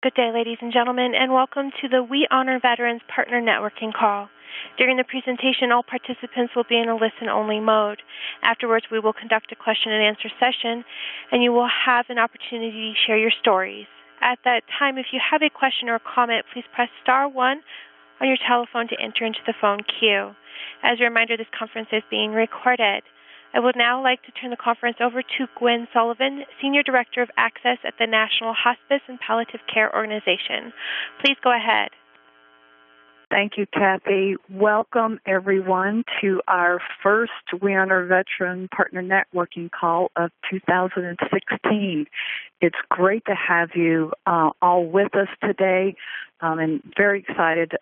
Good day, ladies and gentlemen, and welcome to the We Honor Veterans Partner Networking call. During the presentation, all participants will be in a listen-only mode. Afterwards, we will conduct a question-and-answer session, and you will have an opportunity to share your stories. At that time, if you have a question or comment, please press star 1 on your telephone to enter into the phone queue. As a reminder, this conference is being recorded. I would now like to turn the conference over to Gwen Sullivan, Senior Director of Access at the National Hospice and Palliative Care Organization. Please go ahead. Thank you, Kathy. Welcome, everyone, to our first We Honor Veteran Partner Networking call of 2016. It's great to have you all with us today, and very excited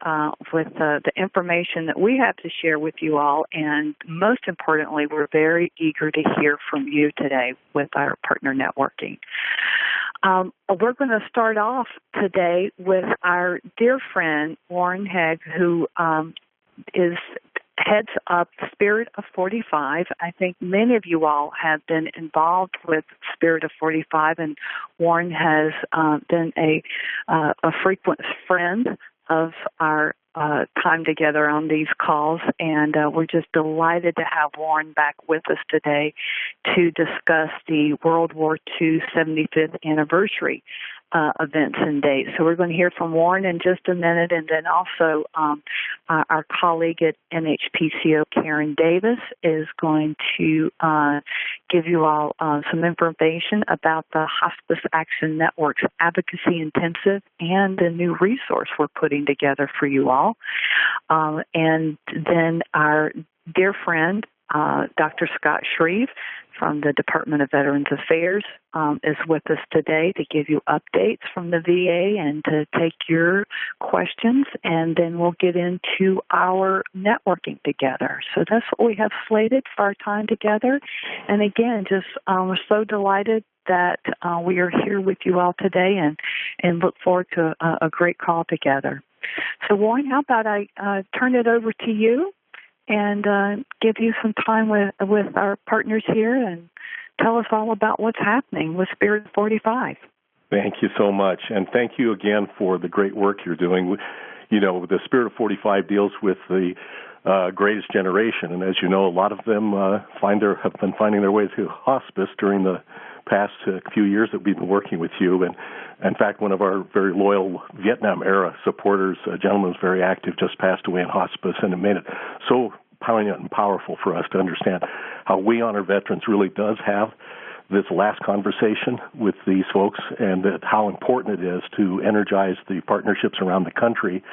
with the information that we have to share with you all. And most importantly, we're very eager to hear from you today with our partner networking. We're going to start off today with our dear friend, Warren Hegg, who heads up Spirit of 45. I think many of you all have been involved with Spirit of 45, and Warren has been a frequent friend of our time together on these calls, and we're just delighted to have Warren back with us today to discuss the World War II 75th anniversary events and dates. So we're going to hear from Warren in just a minute, and then also our colleague at NHPCO, Karen Davis, is going to give you all some information about the Hospice Action Network's Advocacy Intensive and the new resource we're putting together for you all. And then our dear friend, Dr. Scott Shreve from the Department of Veterans Affairs is with us today to give you updates from the VA and to take your questions, and then we'll get into our networking together. So that's what we have slated for our time together. And again, just we're so delighted that we are here with you all today, and look forward to a great call together. So Warren, how about I turn it over to you and give you some time with our partners here and tell us all about what's happening with Spirit 45. Thank you so much, and thank you again for the great work you're doing. You know, the Spirit of 45 deals with the greatest generation, and as you know, a lot of them have been finding their way to hospice during the past few years that we've been working with you. And in fact, one of our very loyal Vietnam-era supporters, a gentleman who's very active, just passed away in hospice, and it made it so poignant and powerful for us to understand how We Honor Veterans really does have this last conversation with these folks, and that how important it is to energize the partnerships around the country,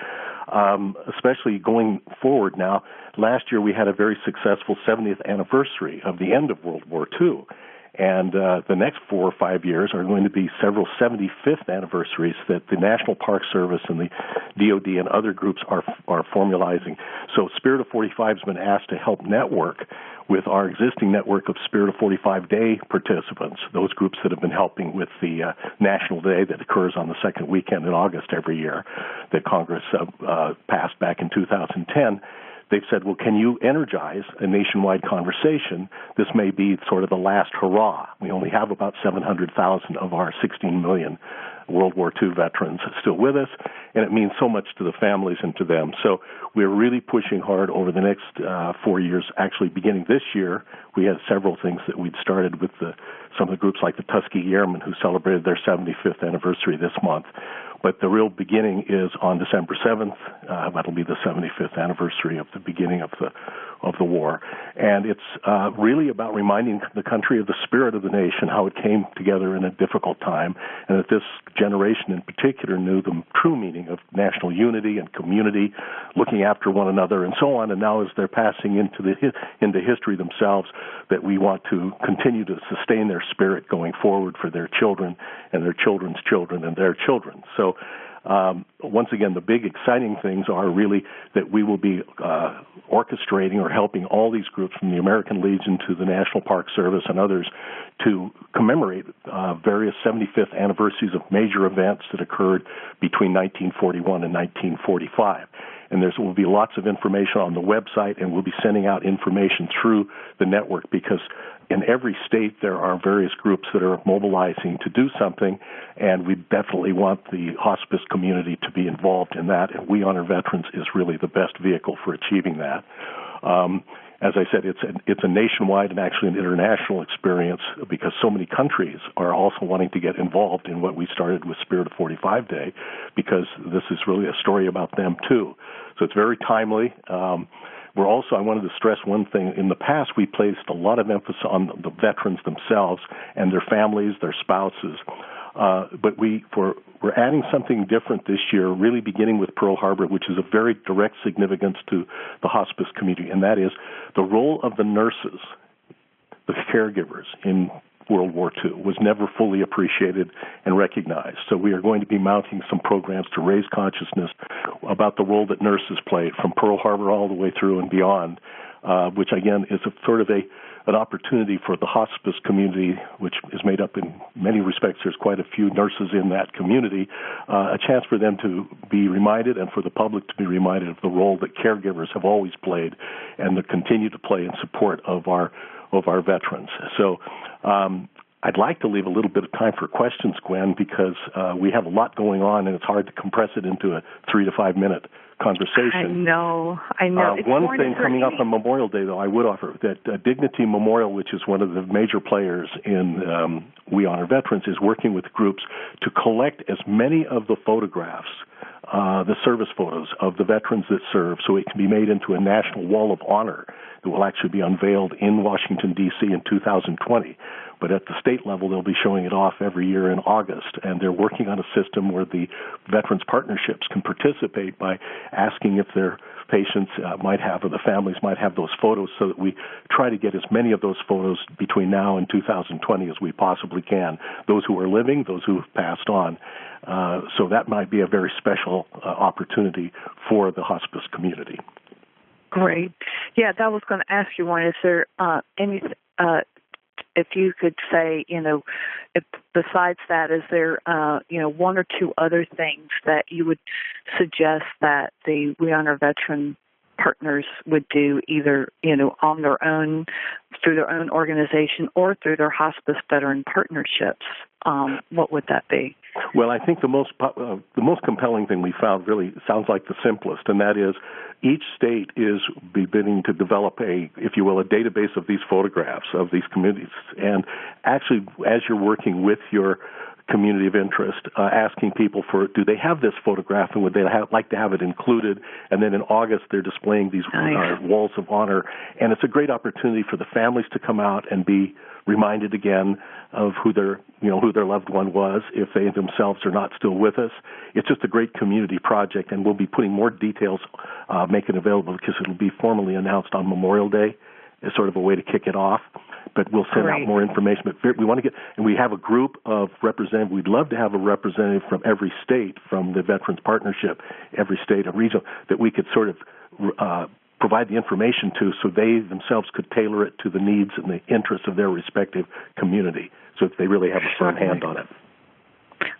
especially going forward now. Last year, we had a very successful 70th anniversary of the end of World War II. And the next 4 or 5 years are going to be several 75th anniversaries that the National Park Service and the DoD and other groups are formalizing. So Spirit of 45 has been asked to help network with our existing network of Spirit of 45 Day participants, those groups that have been helping with the National Day that occurs on the second weekend in August every year that Congress passed back in 2010. They've said, well, can you energize a nationwide conversation? This may be sort of the last hurrah. We only have about 700,000 of our 16 million World War II veterans still with us, and it means so much to the families and to them. So we're really pushing hard over the next 4 years. Actually, beginning this year, we had several things that we'd started with some of the groups like the Tuskegee Airmen, who celebrated their 75th anniversary this month. But the real beginning is on December 7th. That'll be the 75th anniversary of the beginning of the war. And it's really about reminding the country of the spirit of the nation, how it came together in a difficult time, and that this generation in particular knew the true meaning of national unity and community, looking after one another, and so on. And now as they're passing into history themselves, that we want to continue to sustain their spirit going forward for their children and their children's children and their children. So once again, the big exciting things are really that we will be orchestrating or helping all these groups from the American Legion to the National Park Service and others to commemorate various 75th anniversaries of major events that occurred between 1941 and 1945. and there will be lots of information on the website, and we'll be sending out information through the network because in every state there are various groups that are mobilizing to do something, and we definitely want the hospice community to be involved in that, and We Honor Veterans is really the best vehicle for achieving that. As I said, it's a nationwide and actually an international experience because so many countries are also wanting to get involved in what we started with Spirit of 45 Day, because this is really a story about them too. So it's very timely. I wanted to stress one thing. In the past, we placed a lot of emphasis on the veterans themselves and their families, their spouses. But we're adding something different this year, really beginning with Pearl Harbor, which is a very direct significance to the hospice community, and that is the role of the nurses, the caregivers in World War II was never fully appreciated and recognized. So we are going to be mounting some programs to raise consciousness about the role that nurses played from Pearl Harbor all the way through and beyond, which again is an opportunity for the hospice community, which is made up in many respects. There's quite a few nurses in that community, a chance for them to be reminded and for the public to be reminded of the role that caregivers have always played and that continue to play in support of our veterans. So I'd like to leave a little bit of time for questions, Gwen, because we have a lot going on, and it's hard to compress it into a 3 to 5 minute conversation. I know. One thing coming up on Memorial Day, though, I would offer that Dignity Memorial, which is one of the major players in We Honor Veterans, is working with groups to collect as many of the photographs, the service photos of the veterans that serve, so it can be made into a national wall of honor that will actually be unveiled in Washington, D.C. in 2020. But at the state level, they'll be showing it off every year in August, and they're working on a system where the veterans partnerships can participate by asking if their patients might have, or the families might have, those photos, so that we try to get as many of those photos between now and 2020 as we possibly can, those who are living, those who have passed on. So that might be a very special opportunity for the hospice community. Great. Yeah, that was going to ask you one. Is there any, if you could say, if besides that, is there, one or two other things that you would suggest that the We Honor Veteran partners would do, either, on their own, through their own organization, or through their hospice veteran partnerships? What would that be? Well, I think the most compelling thing we found really sounds like the simplest, and that is each state is beginning to develop a database of these photographs of these communities. And actually, as you're working with your community of interest, asking people do they have this photograph, and would they like to have it included? And then in August, they're displaying these walls of honor. And it's a great opportunity for the families to come out and be reminded again of who their loved one was, if they themselves are not still with us. It's just a great community project, and we'll be putting more details, making available, because it'll be formally announced on Memorial Day as sort of a way to kick it off. But we'll send out more information. But we want to and we have a group of representatives. We'd love to have a representative from every state, from the Veterans Partnership, every state, a region, that we could sort of provide the information to, so they themselves could tailor it to the needs and the interests of their respective community, so that they really have a firm hand on it.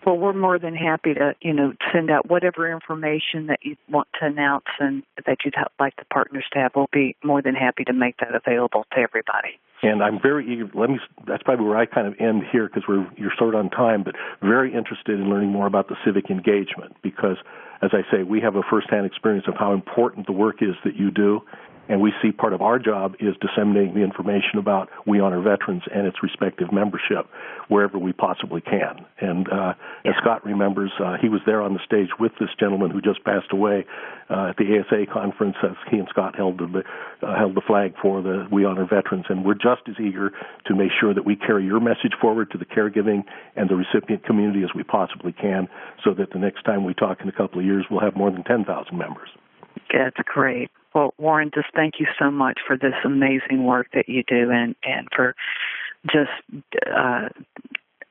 Well, we're more than happy to, send out whatever information that you want to announce and that you'd like the partners to have. We'll be more than happy to make that available to everybody. And I'm very eager. That's probably where I kind of end here, because you're short on time, but very interested in learning more about the civic engagement, because, as I say, we have a firsthand experience of how important the work is that you do. And we see part of our job is disseminating the information about We Honor Veterans and its respective membership wherever we possibly can. And as Scott remembers, he was there on the stage with this gentleman who just passed away at the ASA conference, as he and Scott held the flag for the We Honor Veterans. And we're just as eager to make sure that we carry your message forward to the caregiving and the recipient community as we possibly can, so that the next time we talk in a couple of years, we'll have more than 10,000 members. That's great. Well, Warren, just thank you so much for this amazing work that you do, and for just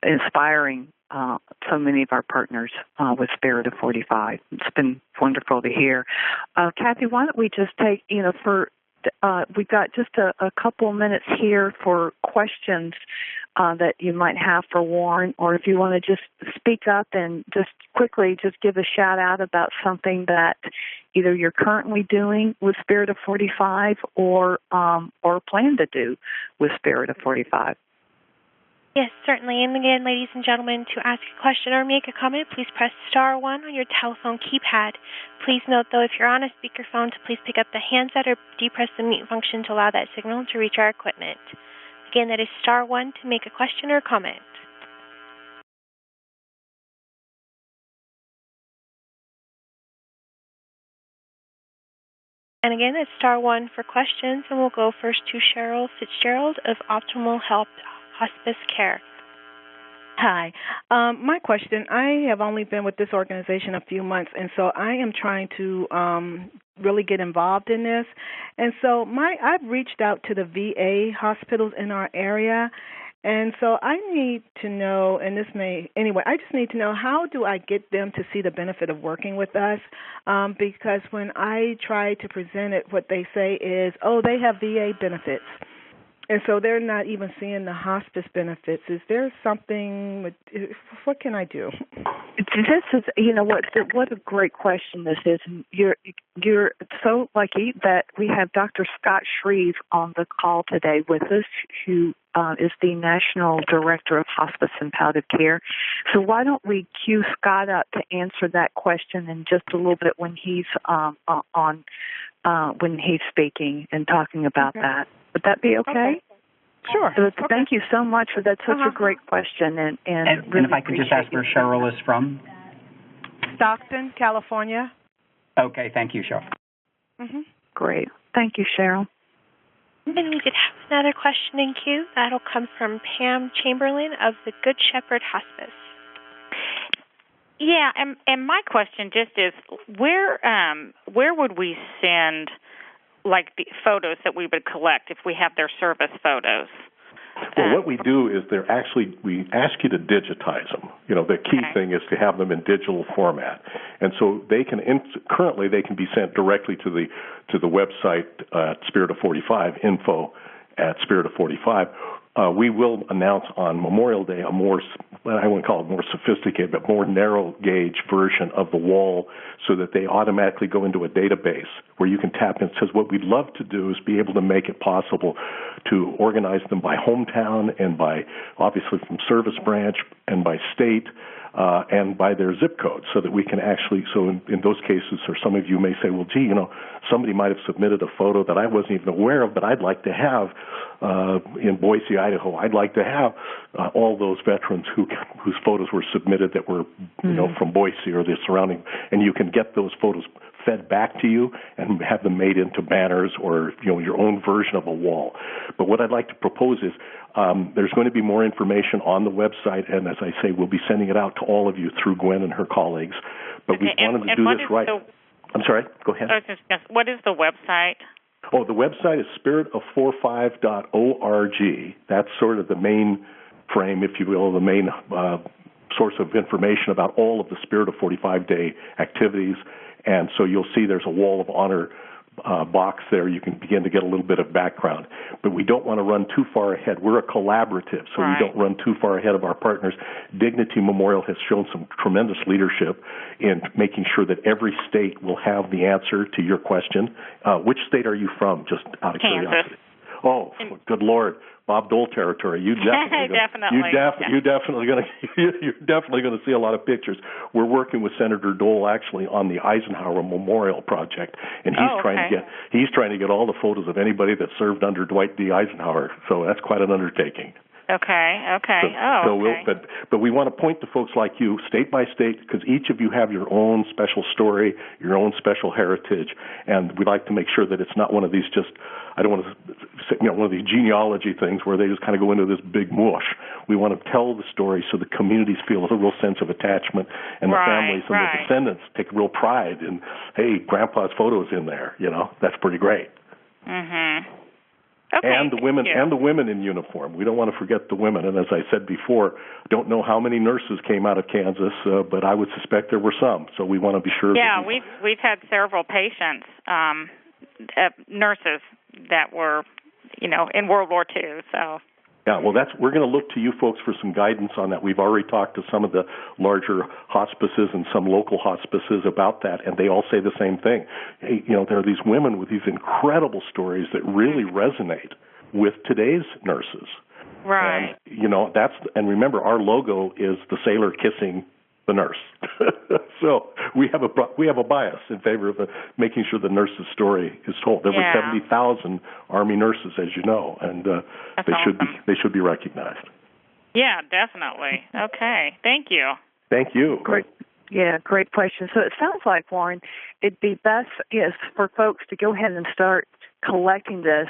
inspiring so many of our partners with Spirit of 45. It's been wonderful to hear. Kathy, why don't we just take, for we've got just a couple minutes here for questions that you might have for Warren, or if you want to just speak up and just quickly just give a shout out about something that either you're currently doing with Spirit of 45 or plan to do with Spirit of 45. Yes, certainly. And again, ladies and gentlemen, to ask a question or make a comment, please press star 1 on your telephone keypad. Please note, though, if you're on a speakerphone, to please pick up the handset or depress the mute function to allow that signal to reach our equipment. Again, that is star 1 to make a question or comment. And again, it's star 1 for questions, and we'll go first to Cheryl Fitzgerald of Optimal Health Hospice Care. Hi. My question, I have only been with this organization a few months, and so I am trying to really get involved in this. And so I've reached out to the VA hospitals in our area, and so I need to know, and I just need to know, how do I get them to see the benefit of working with us? Because when I try to present it, what they say is, oh, they have VA benefits. And so they're not even seeing the hospice benefits. Is there something? What can I do? This is, what a great question this is. You're so lucky that we have Dr. Scott Shreve on the call today with us, who is the National Director of Hospice and Palliative Care. So why don't we cue Scott up to answer that question in just a little bit when he's when he's speaking and talking about that. Would that be okay? Sure. So thank you so much for that. Such a great question. And really if I could just ask where Cheryl is from? Stockton, California. Okay, thank you, Cheryl. Mm-hmm. Great. Thank you, Cheryl. And we did have another question in queue. That'll come from Pam Chamberlain of the Good Shepherd Hospice. Yeah, and my question just is, where would we send, like, the photos that we would collect if we have their service photos? Well, what we do is we ask you to digitize them. The key thing is to have them in digital format, and so they can currently they can be sent directly to the website at Spirit of 45, info at Spirit of 45. We will announce on Memorial Day I wouldn't call it more sophisticated, but more narrow gauge version of the wall, so that they automatically go into a database where you can tap in. It says what we'd love to do is be able to make it possible to organize them by hometown and by, obviously, from service branch and by state and by their zip code, so that we can actually, so in those cases, or some of you may say, well, gee, somebody might have submitted a photo that I wasn't even aware of, but I'd like to have in Boise, Idaho. I'd like to have all those veterans whose photos were submitted that were, from Boise or the surrounding, and you can get those photos fed back to you and have them made into banners or your own version of a wall. But what I'd like to propose is there's going to be more information on the website, and as I say, we'll be sending it out to all of you through Gwen and her colleagues. But we wanted to do this right. I'm sorry, go ahead. What is the website? Oh, the website is spirit of45.org. That's sort of the main frame, if you will, the main source of information about all of the Spirit of 45 Day activities. And so you'll see there's a Wall of Honor box there. You can begin to get a little bit of background. But we don't want to run too far ahead. We're a collaborative, so we don't run too far ahead of our partners. Dignity Memorial has shown some tremendous leadership in making sure that every state will have the answer to your question. Which state are you from, just out of curiosity? Oh, good Lord. Bob Dole territory. You're definitely going to see a lot of pictures. We're working with Senator Dole actually on the Eisenhower Memorial Project, and he's trying to get all the photos of anybody that served under Dwight D. Eisenhower. So that's quite an undertaking. Okay. But we want to point to folks like you, state by state, because each of you have your own special story, your own special heritage, and we'd like to make sure that it's not one of these I don't want to say, one of these genealogy things where they just kind of go into this big mush. We want to tell the story so the communities feel a real sense of attachment, and the families and the descendants take real pride in, hey, Grandpa's photo's in there. That's pretty great. Mm-hmm. Okay, and the women in uniform. We don't want to forget the women. And as I said before, don't know how many nurses came out of Kansas, but I would suspect there were some. So we want to be sure. Yeah, we've had several patients, nurses that were, in World War II. So. Yeah, well, we're going to look to you folks for some guidance on that. We've already talked to some of the larger hospices and some local hospices about that, and they all say the same thing. Hey, there are these women with these incredible stories that really resonate with today's nurses. Right. And, and remember, our logo is the sailor kissing the nurse. So we have a bias in favor of making sure the nurse's story is told. There were 70,000 Army nurses, as you know, and they should be recognized. Yeah, definitely. Okay, thank you. Thank you. Great. Yeah, great question. So it sounds like, Warren, it'd be best for folks to go ahead and start collecting this.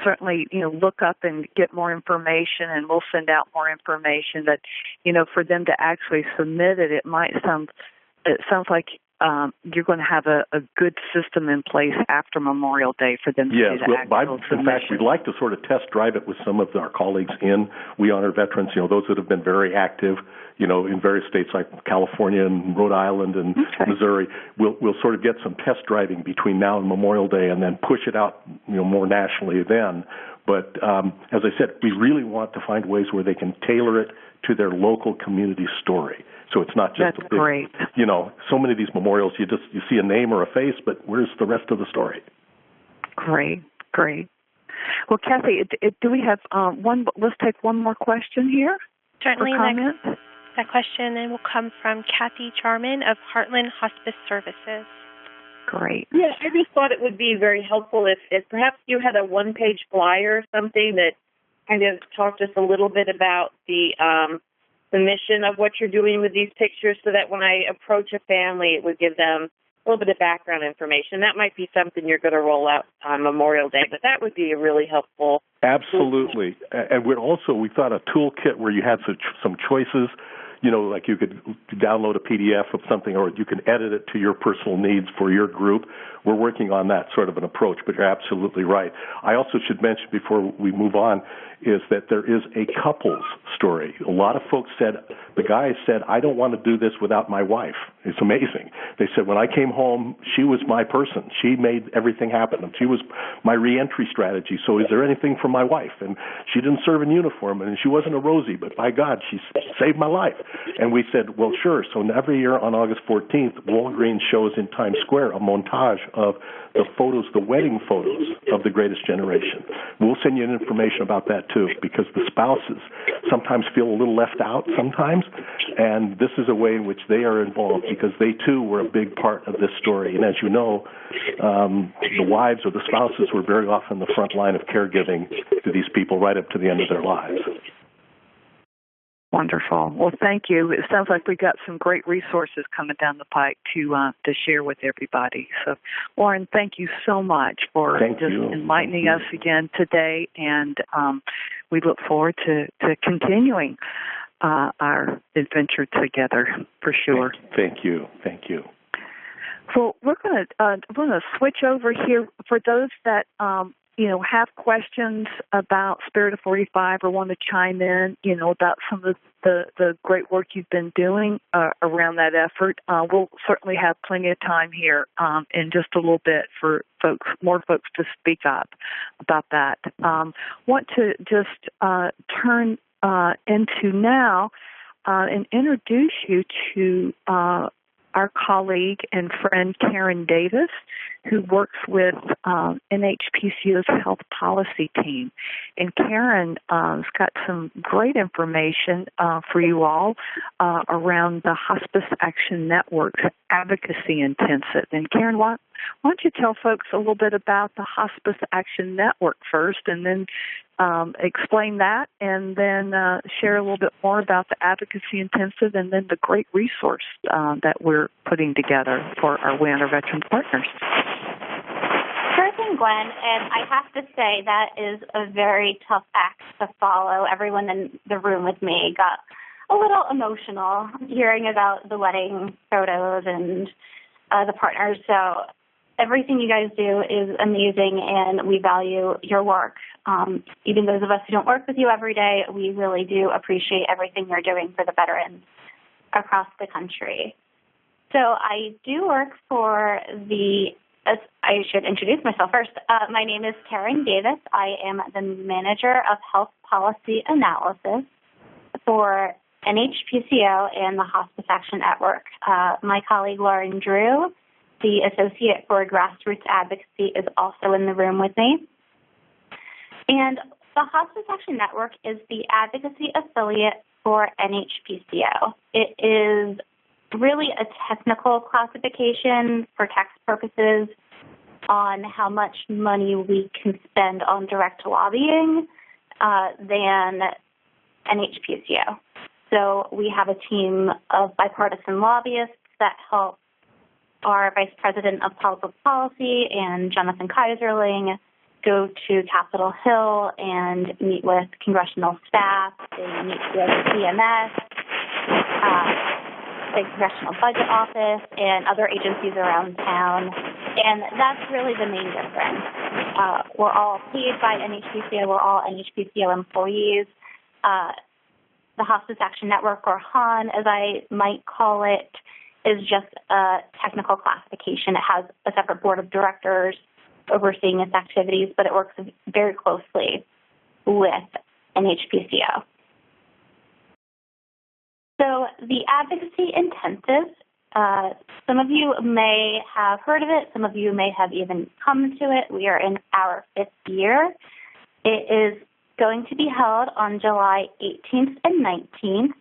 Certainly, look up and get more information, and we'll send out more information. But, for them to actually submit it, it sounds like you're going to have a good system in place after Memorial Day for them to do the actual submission. In fact, we'd like to sort of test drive it with some of our colleagues in We Honor Veterans, those that have been very active, in various states like California and Rhode Island and Missouri. We'll sort of get some test driving between now and Memorial Day and then push it out, more nationally then. But as I said, we really want to find ways where they can tailor it to their local community story. So it's not just That's great. So many of these memorials, you see a name or a face, but where's the rest of the story? Great. Well, Kathy, do we have one? Let's take one more question here. Certainly. For comment. That question then will come from Kathy Jarman of Heartland Hospice Services. Great. Yeah, I just thought it would be very helpful if perhaps you had a one-page flyer or something that kind of talked just a little bit about the mission of what you're doing with these pictures, so that when I approach a family, it would give them a little bit of background information. That might be something you're going to roll out on Memorial Day, but that would be a really helpful. Absolutely. And we thought a toolkit where you had some choices, like you could download a PDF of something, or you can edit it to your personal needs for your group. We're working on that sort of an approach, but you're absolutely right. I also should mention before we move on is that there is a couple's story. A lot of folks the guy said, I don't want to do this without my wife. It's amazing. They said, when I came home, she was my person. She made everything happen. She was my reentry strategy. So is there anything for my wife? And she didn't serve in uniform, and she wasn't a Rosie, but by God, she saved my life. And we said, well, sure. So every year on August 14th, Walgreens shows in Times Square a montage of the wedding photos of the Greatest Generation. We'll send you information about that too, because the spouses sometimes feel a little left out sometimes, and this is a way in which they are involved because they too were a big part of this story. And as you know, the wives or the spouses were very often the front line of caregiving to these people right up to the end of their lives. Wonderful. Well, thank you. It sounds like we got some great resources coming down the pike to share with everybody. So, Warren, thank you so much for enlightening us again today, and we look forward to continuing our adventure together for sure. Thank you. So we're going to switch over here for those that have questions about Spirit of 45 or want to chime in, about some of the great work you've been doing around that effort. We'll certainly have plenty of time here in just a little bit for more folks to speak up about that. Want to just turn into now and introduce you to our colleague and friend Karen Davis, who works with NHPCO's health policy team. And Karen has got some great information for you all around the Hospice Action Network's Advocacy Intensive. And Karen, why don't you tell folks a little bit about the Hospice Action Network first, and then explain that, and then share a little bit more about the Advocacy Intensive, and then the great resource that we're putting together for our We Honor Veterans partners. Sure thing, Gwen. And I have to say that is a very tough act to follow. Everyone in the room with me got a little emotional hearing about the wedding photos and the partners. So everything you guys do is amazing, and we value your work. Even those of us who don't work with you every day, we really do appreciate everything you're doing for the veterans across the country. So I do work for the I should introduce myself first. My name is Karen Davis. I am the Manager of Health Policy Analysis for NHPCO and the Hospice Action Network. My colleague Lauren Drew, the Associate for Grassroots Advocacy, is also in the room with me. And the Hospice Action Network is the advocacy affiliate for NHPCO. It is really a technical classification for tax purposes on how much money we can spend on direct lobbying than NHPCO. So we have a team of bipartisan lobbyists that help our Vice President of Public Policy and Jonathan Kaiserling go to Capitol Hill and meet with congressional staff. They meet with CMS, the Congressional Budget Office, and other agencies around town. And that's really the main difference. We're all paid by NHPCO. We're all NHPCO employees. The Hospice Action Network, or HAN, as I might call it, is just a technical classification. It has a separate board of directors overseeing its activities, but it works very closely with NHPCO. So the Advocacy Intensive, some of you may have heard of it, some of you may have even come to it. We are in our 5th year. It is going to be held on July 18th and 19th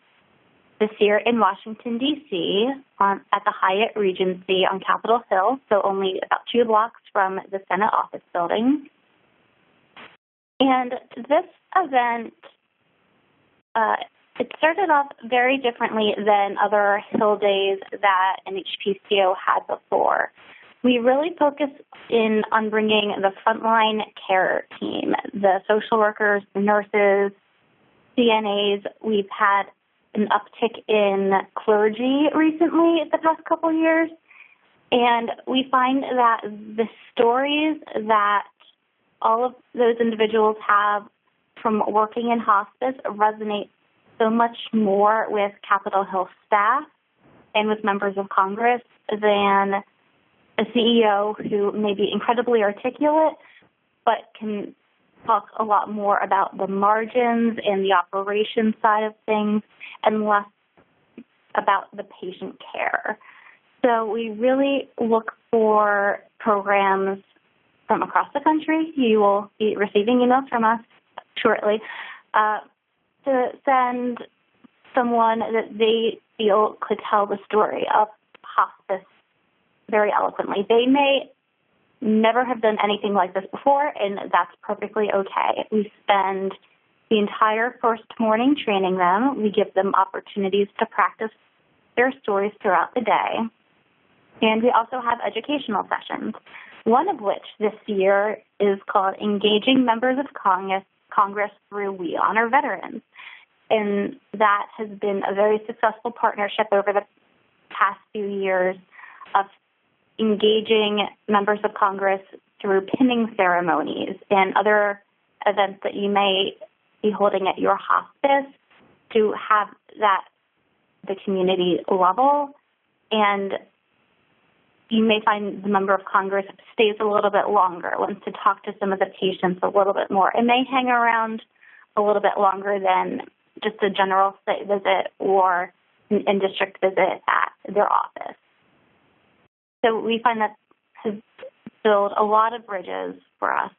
this year in Washington, D.C., at the Hyatt Regency on Capitol Hill, so only about 2 blocks from the Senate office building. And this event, it started off very differently than other Hill days that NHPCO had before. We really focus on bringing the frontline care team, the social workers, the nurses, CNAs. We've had an uptick in clergy recently the past couple years, and we find that the stories that all of those individuals have from working in hospice resonate so much more with Capitol Hill staff and with members of Congress than a CEO who may be incredibly articulate but can talk a lot more about the margins and the operations side of things and less about the patient care. So we really look for programs from across the country. You will be receiving emails from us shortly to send someone that they feel could tell the story of hospice very eloquently. They may never have done anything like this before, and that's perfectly okay. We spend the entire first morning training them. We give them opportunities to practice their stories throughout the day. And we also have educational sessions, one of which this year is called Engaging Members of Congress Through We Honor Veterans. And that has been a very successful partnership over the past few years of engaging members of Congress through pinning ceremonies and other events that you may be holding at your hospice to have that the community level. And you may find the member of Congress stays a little bit longer, wants to talk to some of the patients a little bit more, and may hang around a little bit longer than just a general site visit or an in-district visit at their office. So we find that has built a lot of bridges for us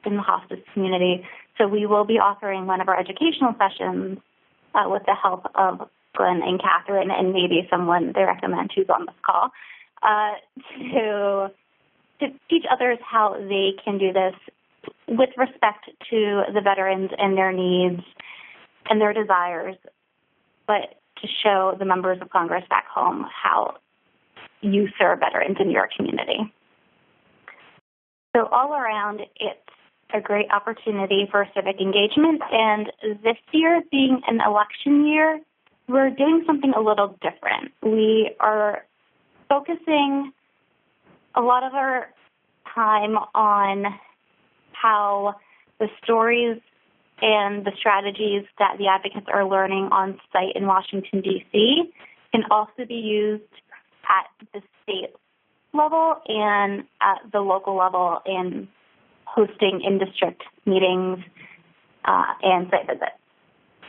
in the hospice community. So we will be offering one of our educational sessions with the help of Glenn and Catherine and maybe someone they recommend who's on this call to teach others how they can do this with respect to the veterans and their needs and their desires, but to show the members of Congress back home how you serve veterans in your community. So all around, it's a great opportunity for civic engagement. And this year, being an election year, we're doing something a little different. We are focusing a lot of our time on how the stories and the strategies that the advocates are learning on site in Washington, D.C. can also be used at the state level and at the local level in hosting in-district meetings and site visits.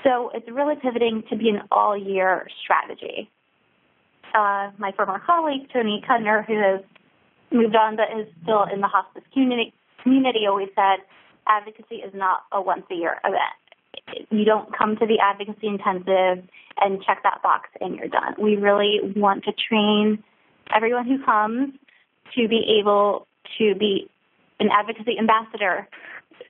So it's really pivoting to be an all-year strategy. My former colleague, Tony Kudner, who has moved on but is still in the hospice community, always said advocacy is not a once-a-year event. You don't come to the advocacy intensive and check that box and you're done. We really want to train everyone who comes to be able to be an advocacy ambassador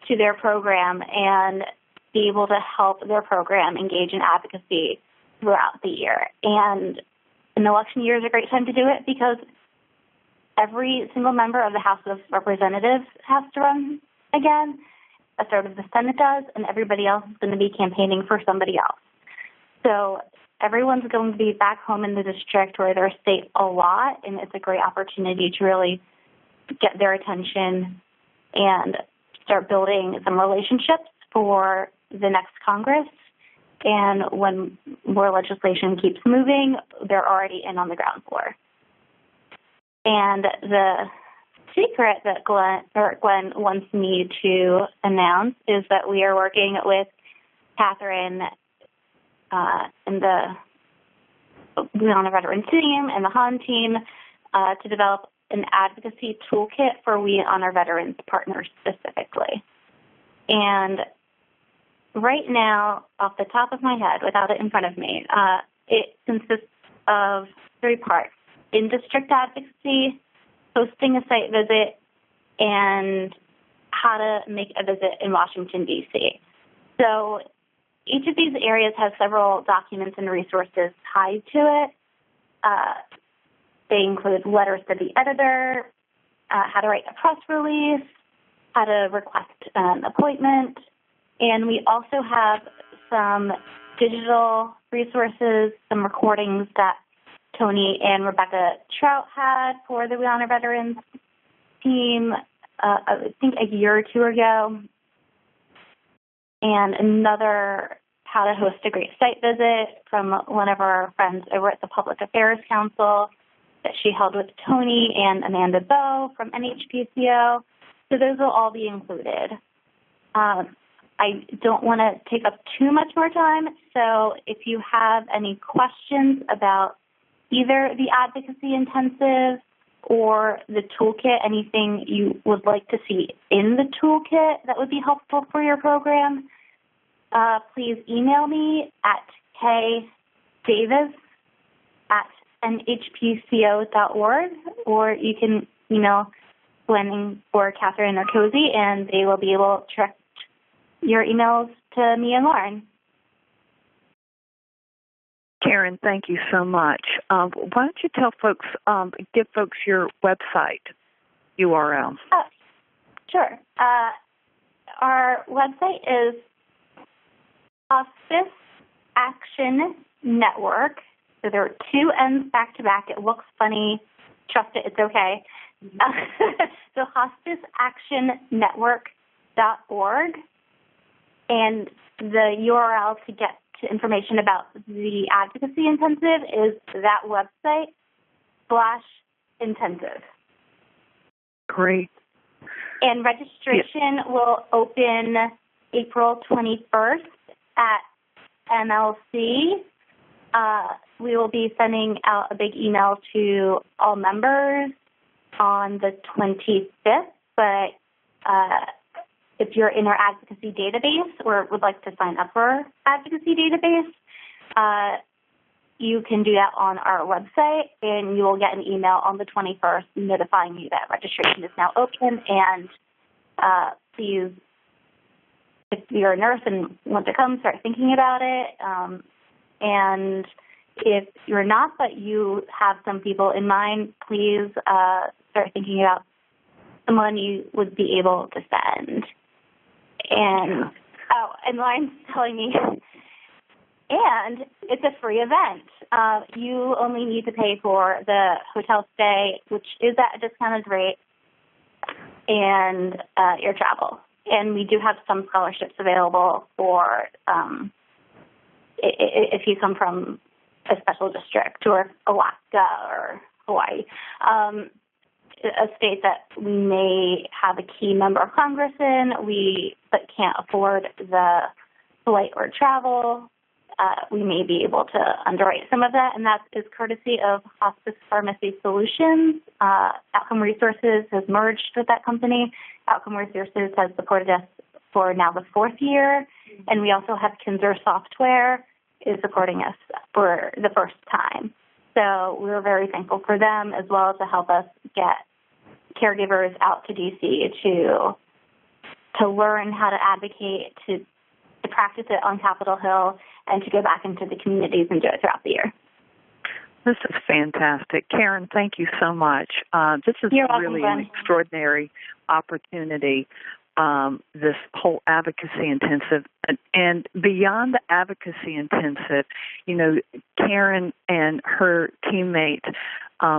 to their program and be able to help their program engage in advocacy throughout the year. And an election year is a great time to do it because every single member of the House of Representatives has to run again. A third of the Senate does, and everybody else is going to be campaigning for somebody else. So everyone's going to be back home in the district where they're safe a lot, and it's a great opportunity to really get their attention and start building some relationships for the next Congress. And when more legislation keeps moving, they're already in on the ground floor. And the secret that Glenn wants me to announce is that we are working with Catherine and the We Honor Veterans team and the HON team to develop an advocacy toolkit for We Honor Veterans partners specifically. And right now, off the top of my head, without it in front of me, it consists of 3 parts: in-district advocacy, hosting a site visit, and how to make a visit in Washington, D.C. So each of these areas has several documents and resources tied to it. They include letters to the editor, how to write a press release, how to request an appointment, and we also have some digital resources, some recordings that Tony and Rebecca Trout had for the We Honor Veterans team, I think a year or 2 ago, and another how to host a great site visit from one of our friends over at the Public Affairs Council that she held with Tony and Amanda Bowe from NHPCO. So those will all be included. I don't want to take up too much more time, so if you have any questions about either the advocacy intensive or the toolkit, anything you would like to see in the toolkit that would be helpful for your program, please email me at kdavis@nhpco.org, or you can email Glenn or Catherine or Cozy, and they will be able to direct your emails to me and Lauren. Karen, thank you so much. Why don't you tell folks, give folks your website URL? Sure. Our website is Hospice Action Network. So there are 2 N's back to back. It looks funny. Trust it, it's okay. So hospiceactionnetwork.org. And the URL to get to information about the advocacy intensive is that website /intensive. Great. And registration will open April 21st at MLC. We will be sending out a big email to all members on the 25th, but if you're in our advocacy database or would like to sign up for our advocacy database, you can do that on our website, and you will get an email on the 21st notifying you that registration is now open. And please, if you're a nurse and want to come, start thinking about it. And if you're not, but you have some people in mind, please start thinking about someone you would be able to send. And and Lauren's telling me, and it's a free event. You only need to pay for the hotel stay, which is at a discounted rate, and your travel. And we do have some scholarships available for if you come from a special district or Alaska or Hawaii. a state that we may have a key member of Congress in, but can't afford the flight or travel, we may be able to underwrite some of that, and that is courtesy of Hospice Pharmacy Solutions. Outcome Resources has merged with that company. Outcome Resources has supported us for now the 4th year, and we also have Kinzer Software is supporting us for the first time. So we're very thankful for them, as well as to help us get caregivers out to D.C. to learn how to advocate, to practice it on Capitol Hill, and to go back into the communities and do it throughout the year. This is fantastic. Karen, thank you so much. This is really an extraordinary opportunity, this whole advocacy intensive. And beyond the advocacy intensive, you know, Karen and her teammate,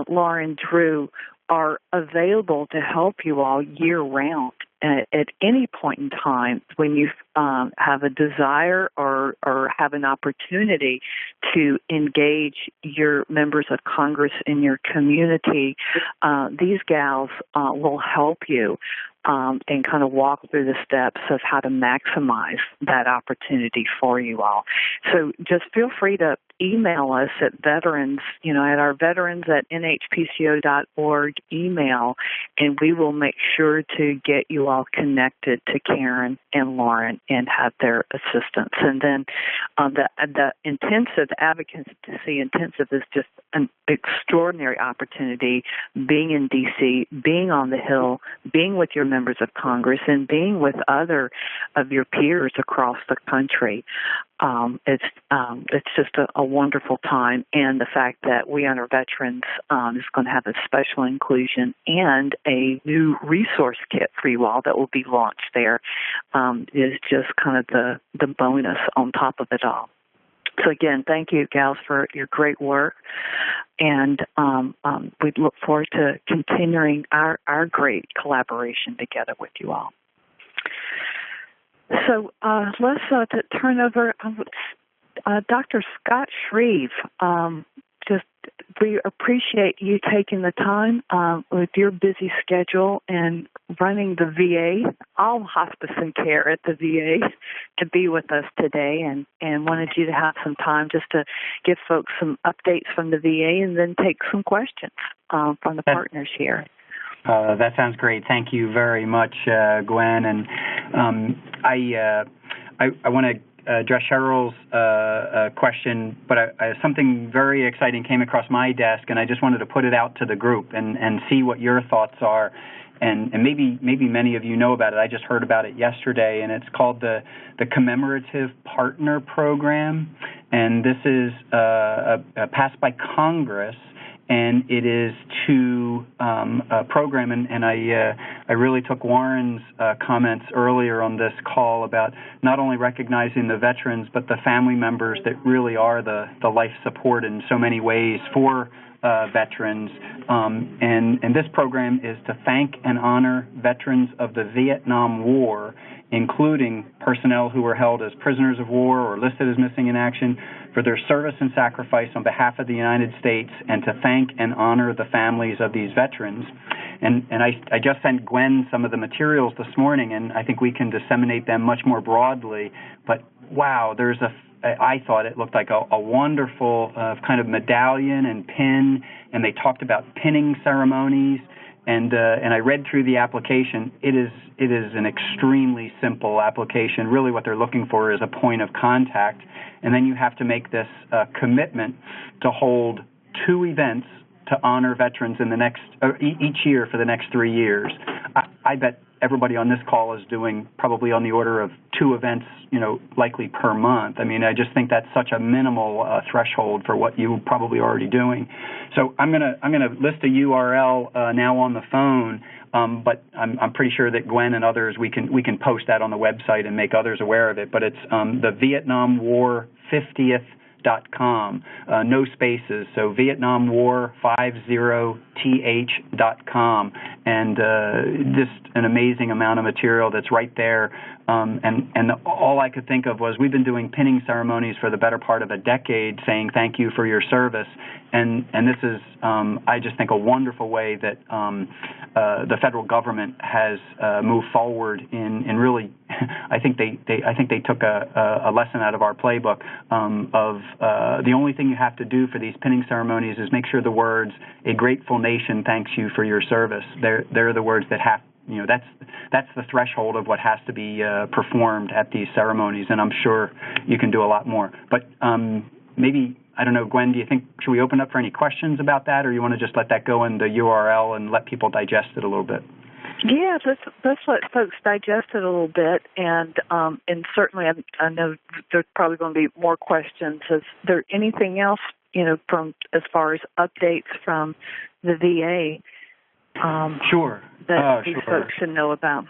Lauren Drew, are available to help you all year-round at any point in time when you have a desire or have an opportunity to engage your members of Congress in your community. These gals will help you and kind of walk through the steps of how to maximize that opportunity for you all. So just feel free to email us at veterans, at our veterans@nhpco.org email, and we will make sure to get you all connected to Karen and Lauren and have their assistance. And then the intensive advocacy intensive is just an extraordinary opportunity, being in D.C., being on the Hill, being with your members of Congress, and being with other of your peers across the country. It's just a wonderful time, and the fact that We Honor Veterans is going to have a special inclusion and a new resource kit for you all that will be launched there is just kind of the bonus on top of it all. So again, thank you, gals, for your great work, and we look forward to continuing our great collaboration together with you all. So let's turn over Dr. Scott Shreve. We appreciate you taking the time with your busy schedule and running the VA, all hospice and care at the VA, to be with us today, and wanted you to have some time just to give folks some updates from the VA and then take some questions from the partners here. That sounds great. Thank you very much, Gwen. And I want to address Cheryl's question, but something very exciting came across my desk, and I just wanted to put it out to the group and see what your thoughts are. And maybe many of you know about it. I just heard about it yesterday, and it's called the Commemorative Partner Program. And this is passed by Congress, and it is to a program, and I really took Warren's comments earlier on this call about not only recognizing the veterans, but the family members that really are the life support in so many ways for veterans. And this program is to thank and honor veterans of the Vietnam War, including personnel who were held as prisoners of war or listed as missing in action, for their service and sacrifice on behalf of the United States, and to thank and honor the families of these veterans. And I just sent Gwen some of the materials this morning, and I think we can disseminate them much more broadly. But wow, I thought it looked like a wonderful kind of medallion and pin, and they talked about pinning ceremonies. And I read through the application. It is an extremely simple application. Really what they're looking for is a point of contact. And then you have to make this commitment to hold 2 events to honor veterans in the next each year for the next 3 years. I bet everybody on this call is doing probably on the order of 2 events, likely per month. I mean, I just think that's such a minimal threshold for what you're probably already doing. So I'm gonna list a URL now on the phone, but I'm pretty sure that Gwen and others we can post that on the website and make others aware of it. But it's the Vietnam War 50th VietnamWar50th.com, no spaces, so VietnamWar50th.com, and just an amazing amount of material that's right there. And all I could think of was we've been doing pinning ceremonies for the better part of a decade, saying thank you for your service, and this is I just think a wonderful way that the federal government has moved forward in really I think they took a lesson out of our playbook of the only thing you have to do for these pinning ceremonies is make sure the words "A grateful nation thanks you for your service." They're the words that have. That's the threshold of what has to be performed at these ceremonies, and I'm sure you can do a lot more. But maybe, I don't know, Gwen, do you think, should we open up for any questions about that, or you want to just let that go in the URL and let people digest it a little bit? Yeah, let's let folks digest it a little bit, and certainly I know there's probably going to be more questions. Is there anything else, from as far as updates from the VA? Sure. That these folks should know about.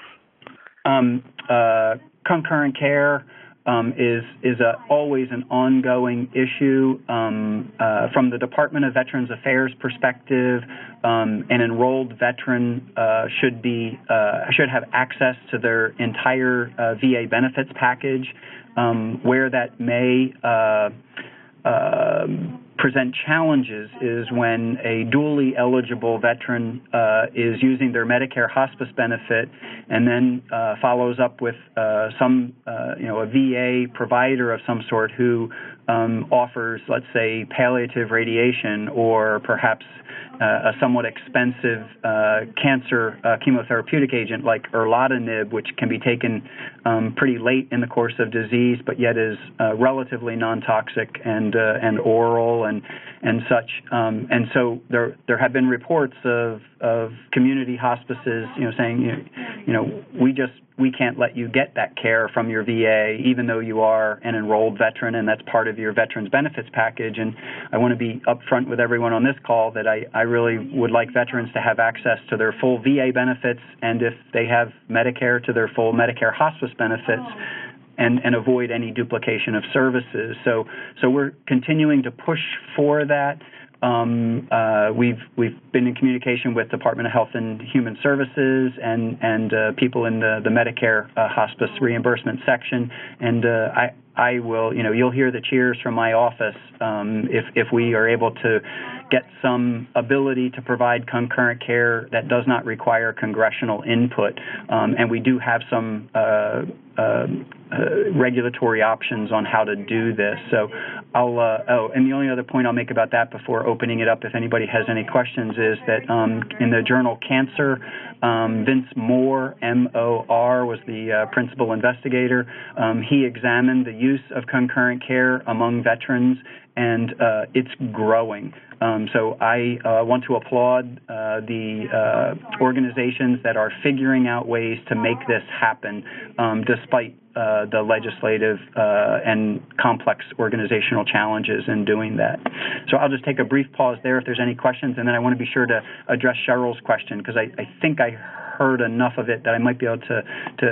Concurrent care is always an ongoing issue. From the Department of Veterans Affairs perspective, an enrolled veteran should have access to their entire VA benefits package. Where that may present challenges is when a dually eligible veteran is using their Medicare hospice benefit and then follows up with a VA provider of some sort who offers, let's say, palliative radiation or perhaps a somewhat expensive cancer chemotherapeutic agent like erlotinib, which can be taken pretty late in the course of disease, but yet is relatively non-toxic and oral and such. And so there have been reports of community hospices, saying, we can't let you get that care from your VA, even though you are an enrolled veteran, and that's part of your veterans benefits package. And I want to be upfront with everyone on this call that I really would like veterans to have access to their full VA benefits, and if they have Medicare, to their full Medicare hospice benefits, and avoid any duplication of services. So we're continuing to push for that. We've been in communication with Department of Health and Human Services and people in the Medicare hospice reimbursement section, and I will, you'll hear the cheers from my office if we are able to get some ability to provide concurrent care that does not require congressional input, and we do have some regulatory options on how to do this. So and the only other point I'll make about that before opening it up, if anybody has any questions, is that in the journal Cancer, Vince Moore, M-O-R, was the principal investigator. He examined the use of concurrent care among veterans, and it's growing. So I want to applaud the organizations that are figuring out ways to make this happen, despite the legislative and complex organizational challenges in doing that. So I'll just take a brief pause there if there's any questions, and then I want to be sure to address Cheryl's question, because I think I heard enough of it that I might be able to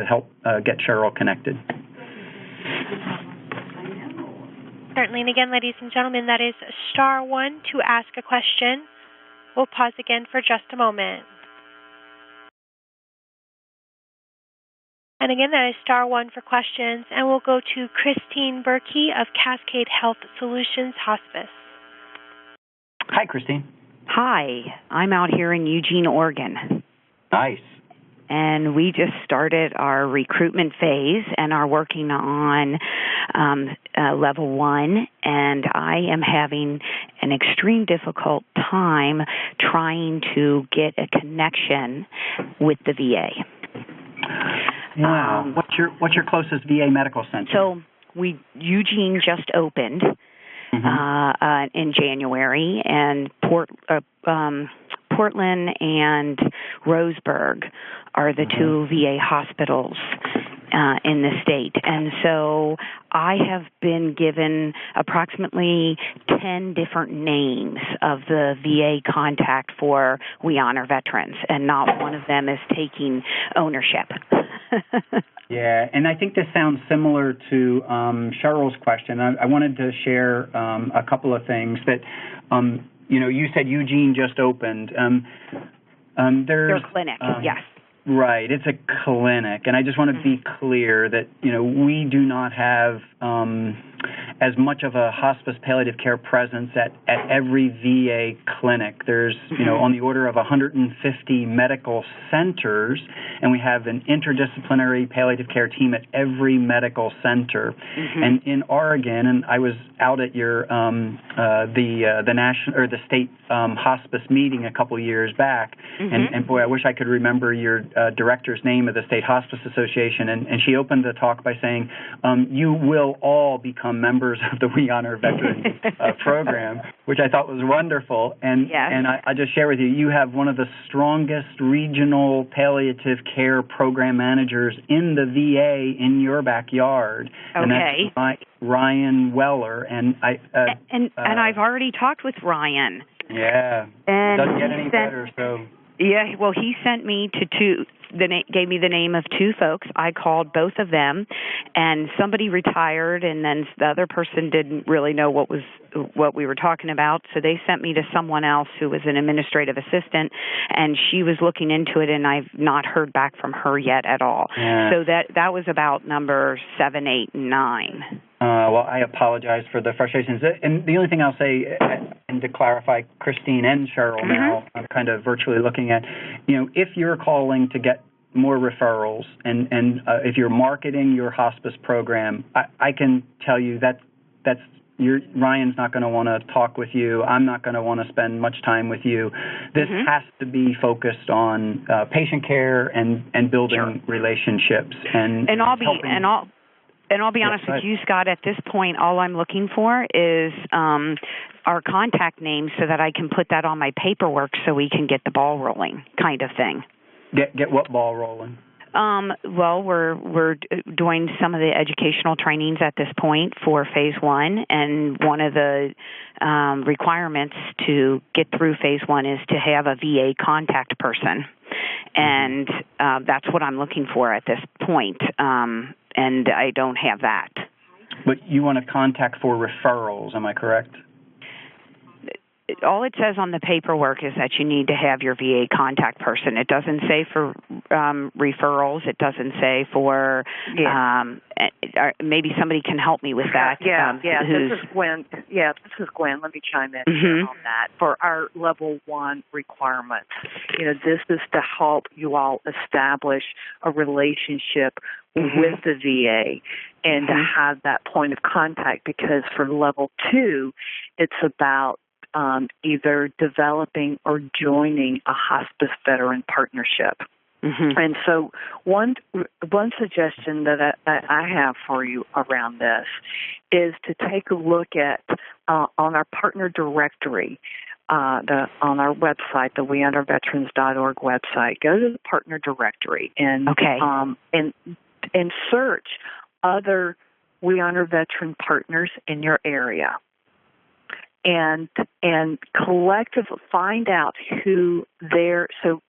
help get Cheryl connected. Certainly. And again, ladies and gentlemen, that is *1 to ask a question. We'll pause again for just a moment. And again, that is *1 for questions. And we'll go to Christine Berkey of Cascade Health Solutions Hospice. Hi, Christine. Hi. I'm out here in Eugene, Oregon. Nice. And we just started our recruitment phase and are working on level 1, and I am having an extreme difficult time trying to get a connection with the VA. Wow. What's your closest VA medical center? So Eugene just opened in January, and Portland and Roseburg are the two VA hospitals in the state. And so I have been given approximately 10 different names of the VA contact for We Honor Veterans, and not one of them is taking ownership. Yeah, and I think this sounds similar to Cheryl's question. I wanted to share a couple of things that, you said Eugene just opened. There's Their clinic, yes. Right, it's a clinic, and I just want to be clear that we do not have as much of a hospice palliative care presence at every VA clinic. There's on the order of 150 medical centers, and we have an interdisciplinary palliative care team at every medical center. And in Oregon, and I was out at your the national or the state hospice meeting a couple years back, and boy, I wish I could remember your director's name of the State Hospice Association, and she opened the talk by saying, you will all become members of the We Honor Veterans program, which I thought was wonderful. And I just share with you, you have one of the strongest regional palliative care program managers in the VA in your backyard. And that's Ryan Weller. And I've already talked with Ryan. Yeah. And doesn't get any better, so... Yeah, well, he sent me to gave me the name of two folks. I called both of them, and somebody retired, and then the other person didn't really know what we were talking about, so they sent me to someone else who was an administrative assistant, and she was looking into it, and I've not heard back from her yet at all. Yeah. So that was about number 7, 8, and 9. Well, I apologize for the frustrations. And the only thing I'll say, and to clarify, Christine and Cheryl now, I'm kind of virtually looking at, if you're calling to get more referrals and if you're marketing your hospice program, I can tell you that's Ryan's not going to want to talk with you. I'm not going to want to spend much time with you. This has to be focused on patient care and building relationships. And I'll be honest with you, Scott, at this point, all I'm looking for is our contact name so that I can put that on my paperwork so we can get the ball rolling kind of thing. Get what ball rolling? Well, we're doing some of the educational trainings at this point for Phase 1, and one of the requirements to get through Phase 1 is to have a VA contact person. And that's what I'm looking for at this point. And I don't have that. But you want to contact for referrals, am I correct? All it says on the paperwork is that you need to have your VA contact person. It doesn't say for referrals. It doesn't say for maybe somebody can help me with that. This is Gwen. This is Gwen. Let me chime in on that. For our level 1 requirements, this is to help you all establish a relationship with the VA and to have that point of contact, because for level 2, it's about either developing or joining a hospice veteran partnership. And so one suggestion that I have for you around this is to take a look at on our partner directory, on our website, the WeHonorVeterans.org website. Go to the partner directory and search other We Honor Veteran partners in your area. And collectively find out who they're. So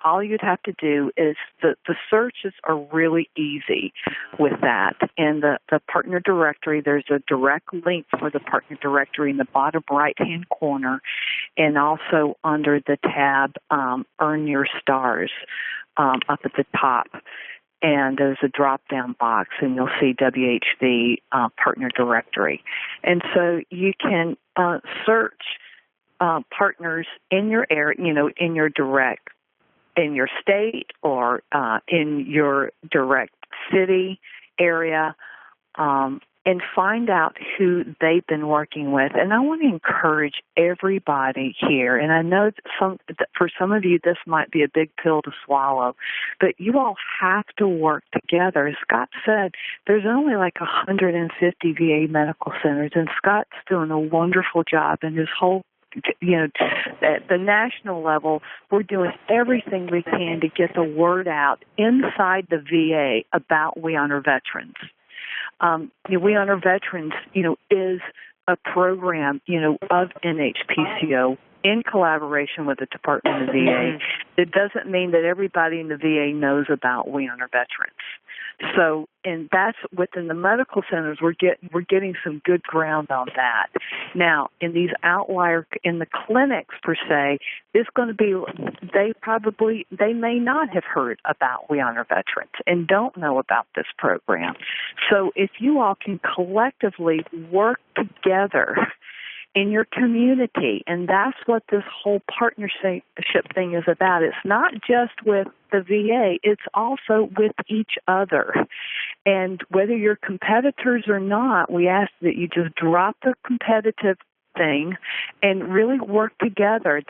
all you'd have to do is the searches are really easy with that. In the partner directory, there's a direct link for the partner directory in the bottom right hand corner, and also under the tab Earn Your Stars up at the top. And there's a drop-down box, and you'll see WHV partner directory. And so you can search partners in your area, in your state or in your direct city area, and find out who they've been working with. And I want to encourage everybody here, and I know that for some of you this might be a big pill to swallow, but you all have to work together. As Scott said, there's only like 150 VA medical centers, and Scott's doing a wonderful job in his whole at the national level. We're doing everything we can to get the word out inside the VA about We Honor Veterans. We Honor Veterans, is a program, of NHPCO in collaboration with the Department of VA. It doesn't mean that everybody in the VA knows about We Honor Veterans. So, and that's within the medical centers, we're getting some good ground on that. Now, in these outlier, in the clinics per se, it's going to be, they may not have heard about We Honor Veterans and don't know about this program. So if you all can collectively work together in your community, and that's what this whole partnership thing is about. It's not just with the VA, it's also with each other. And whether you're competitors or not, we ask that you just drop the competitive thing and really work together.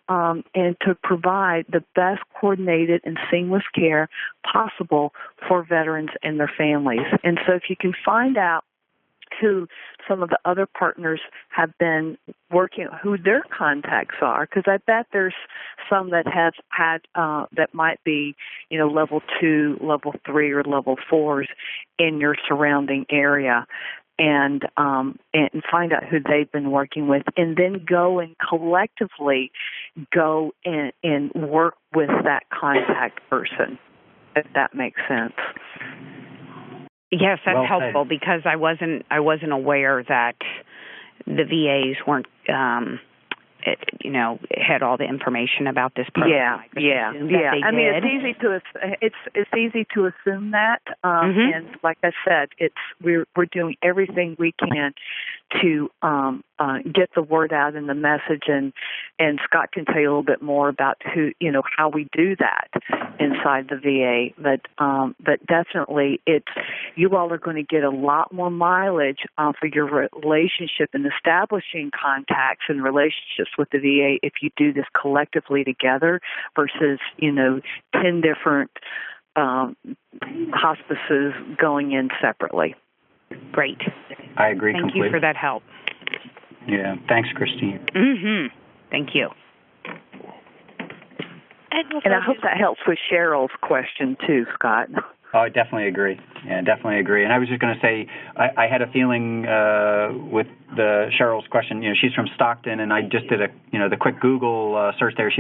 And to provide the best coordinated and seamless care possible for veterans and their families. And so if you can find out who some of the other partners have been working, who their contacts are, because I bet there's some that have had that might be, level 2, level 3, or level 4s in your surrounding area, and find out who they've been working with, and then go and collectively go and work with that contact person, if that makes sense. Yes, that's helpful because I wasn't aware that the VAs weren't, had all the information about this program. Yeah. I mean, it's easy to assume that, and like I said, we're doing everything we can to get the word out in the message, and Scott can tell you a little bit more about how we do that inside the VA. But definitely, you all are going to get a lot more mileage for your relationship and establishing contacts and relationships with the VA if you do this collectively together versus 10 different hospices going in separately. Great. I agree completely. Thank you for that help. Yeah. Thanks, Christine. Thank you. And I hope that helps with Cheryl's question too, Scott. Oh, I definitely agree. Yeah, definitely agree. And I was just going to say, I had a feeling with Cheryl's question. She's from Stockton, and I just did the quick Google search there.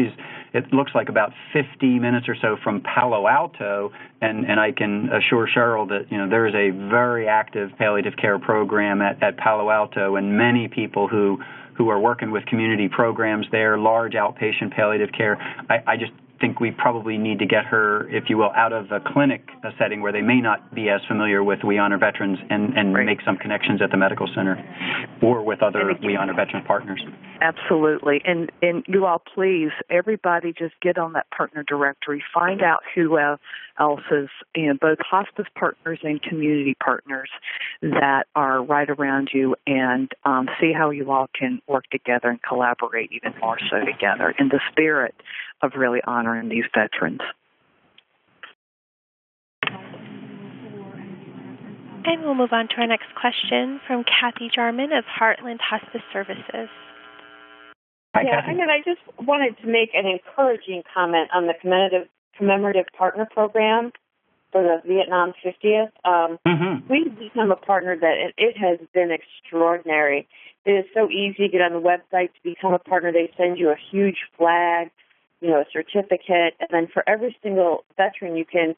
It looks like about 50 minutes or so from Palo Alto, and I can assure Cheryl that there is a very active palliative care program at Palo Alto, and many people who are working with community programs there, large outpatient palliative care. I just think we probably need to get her, if you will, out of a clinic setting where they may not be as familiar with We Honor Veterans and right. make some connections at the medical center or with other We Honor Veterans partners. Absolutely. And you all, please, everybody just get on that partner directory. Find out who else is, both hospice partners and community partners that are right around you, and see how you all can work together and collaborate even more so together in the spirit of really honoring these veterans. And we'll move on to our next question from Kathy Jarman of Heartland Hospice Services. Hi, Kathy. And I just wanted to make an encouraging comment on the commemorative partner program for the Vietnam 50th. We've become a partner that it has been extraordinary. It is so easy to get on the website to become a partner. They send you a huge flag, a certificate, and then for every single veteran, you can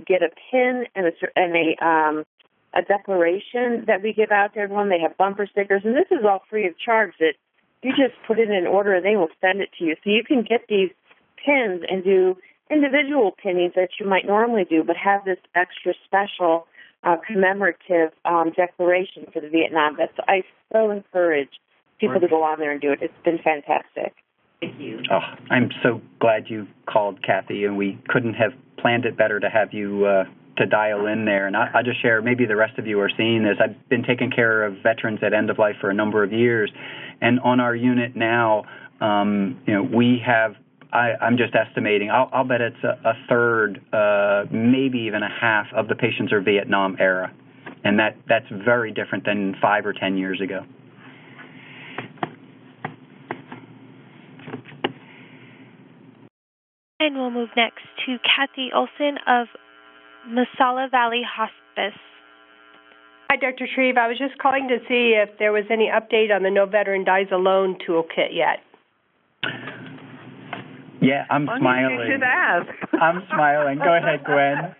get a pin and a declaration that we give out to everyone. They have bumper stickers, and this is all free of charge. That you just put it in order, and they will send it to you. So you can get these pins and do individual pinnings that you might normally do, but have this extra special commemorative declaration for the Vietnam vets. So I so encourage people to go on there and do it. It's been fantastic. Thank you. Oh, I'm so glad you called, Kathy, and we couldn't have planned it better to have you to dial in there. And I'll just share, maybe the rest of you are seeing this. I've been taking care of veterans at end of life for a number of years, and on our unit now, we have, I'm just estimating, I'll bet it's a third, maybe even a half of the patients are Vietnam era, and that's very different than 5 or 10 years ago. And we'll move next to Kathy Olson of Masala Valley Hospice. Hi, Dr. Shreve. I was just calling to see if there was any update on the No Veteran Dies Alone toolkit yet. Yeah, I'm smiling. You should ask. I'm smiling. Go ahead, Gwen.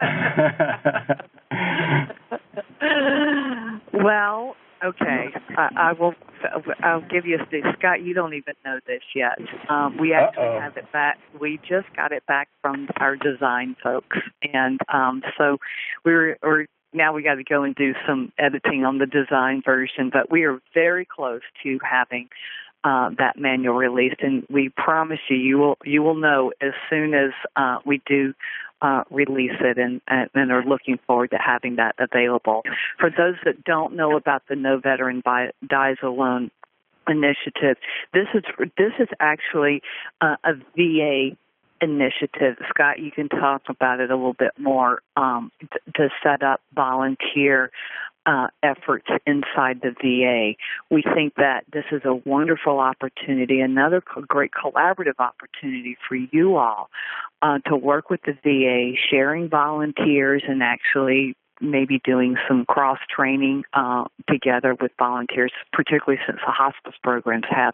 Well, okay. I'll give you this. Scott, you don't even know this yet. We actually have it back. We just got it back from our design folks, and so now we got to go and do some editing on the design version. But we are very close to having that manual released, and we promise you will know as soon as we do release it, and are looking forward to having that available. For those that don't know about the No Veteran Dies Alone initiative, this is actually a VA initiative. Scott, you can talk about it a little bit more, to set up volunteer efforts inside the VA. We think that this is a wonderful opportunity, another great collaborative opportunity for you all to work with the VA, sharing volunteers and actually maybe doing some cross-training together with volunteers, particularly since the hospice programs have,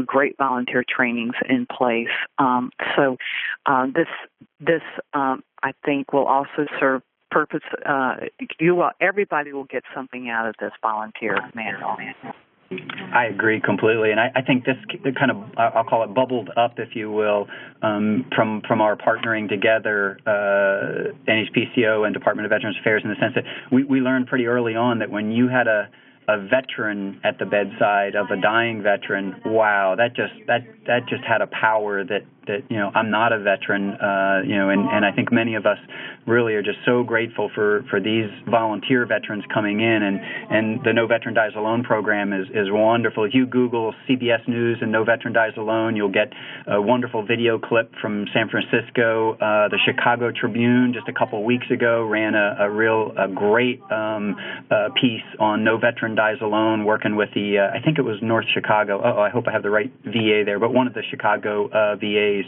great volunteer trainings in place. So this I think will also serve purpose. Everybody will get something out of this volunteer manual. I agree completely, and I think this kind of, I'll call it bubbled up, if you will, from our partnering together, NHPCO and Department of Veterans Affairs, in the sense that we learned pretty early on that when you had a veteran at the bedside of a dying veteran, wow, that just had a power that I'm not a veteran, and I think many of us really are just so grateful for these volunteer veterans coming in, and the No Veteran Dies Alone program is wonderful. If you Google CBS News and No Veteran Dies Alone, you'll get a wonderful video clip from San Francisco. The Chicago Tribune just a couple of weeks ago ran a great piece on No Veteran Dies Alone, working with the I think it was North Chicago. I hope I have the right VA there, but one of the Chicago VAs,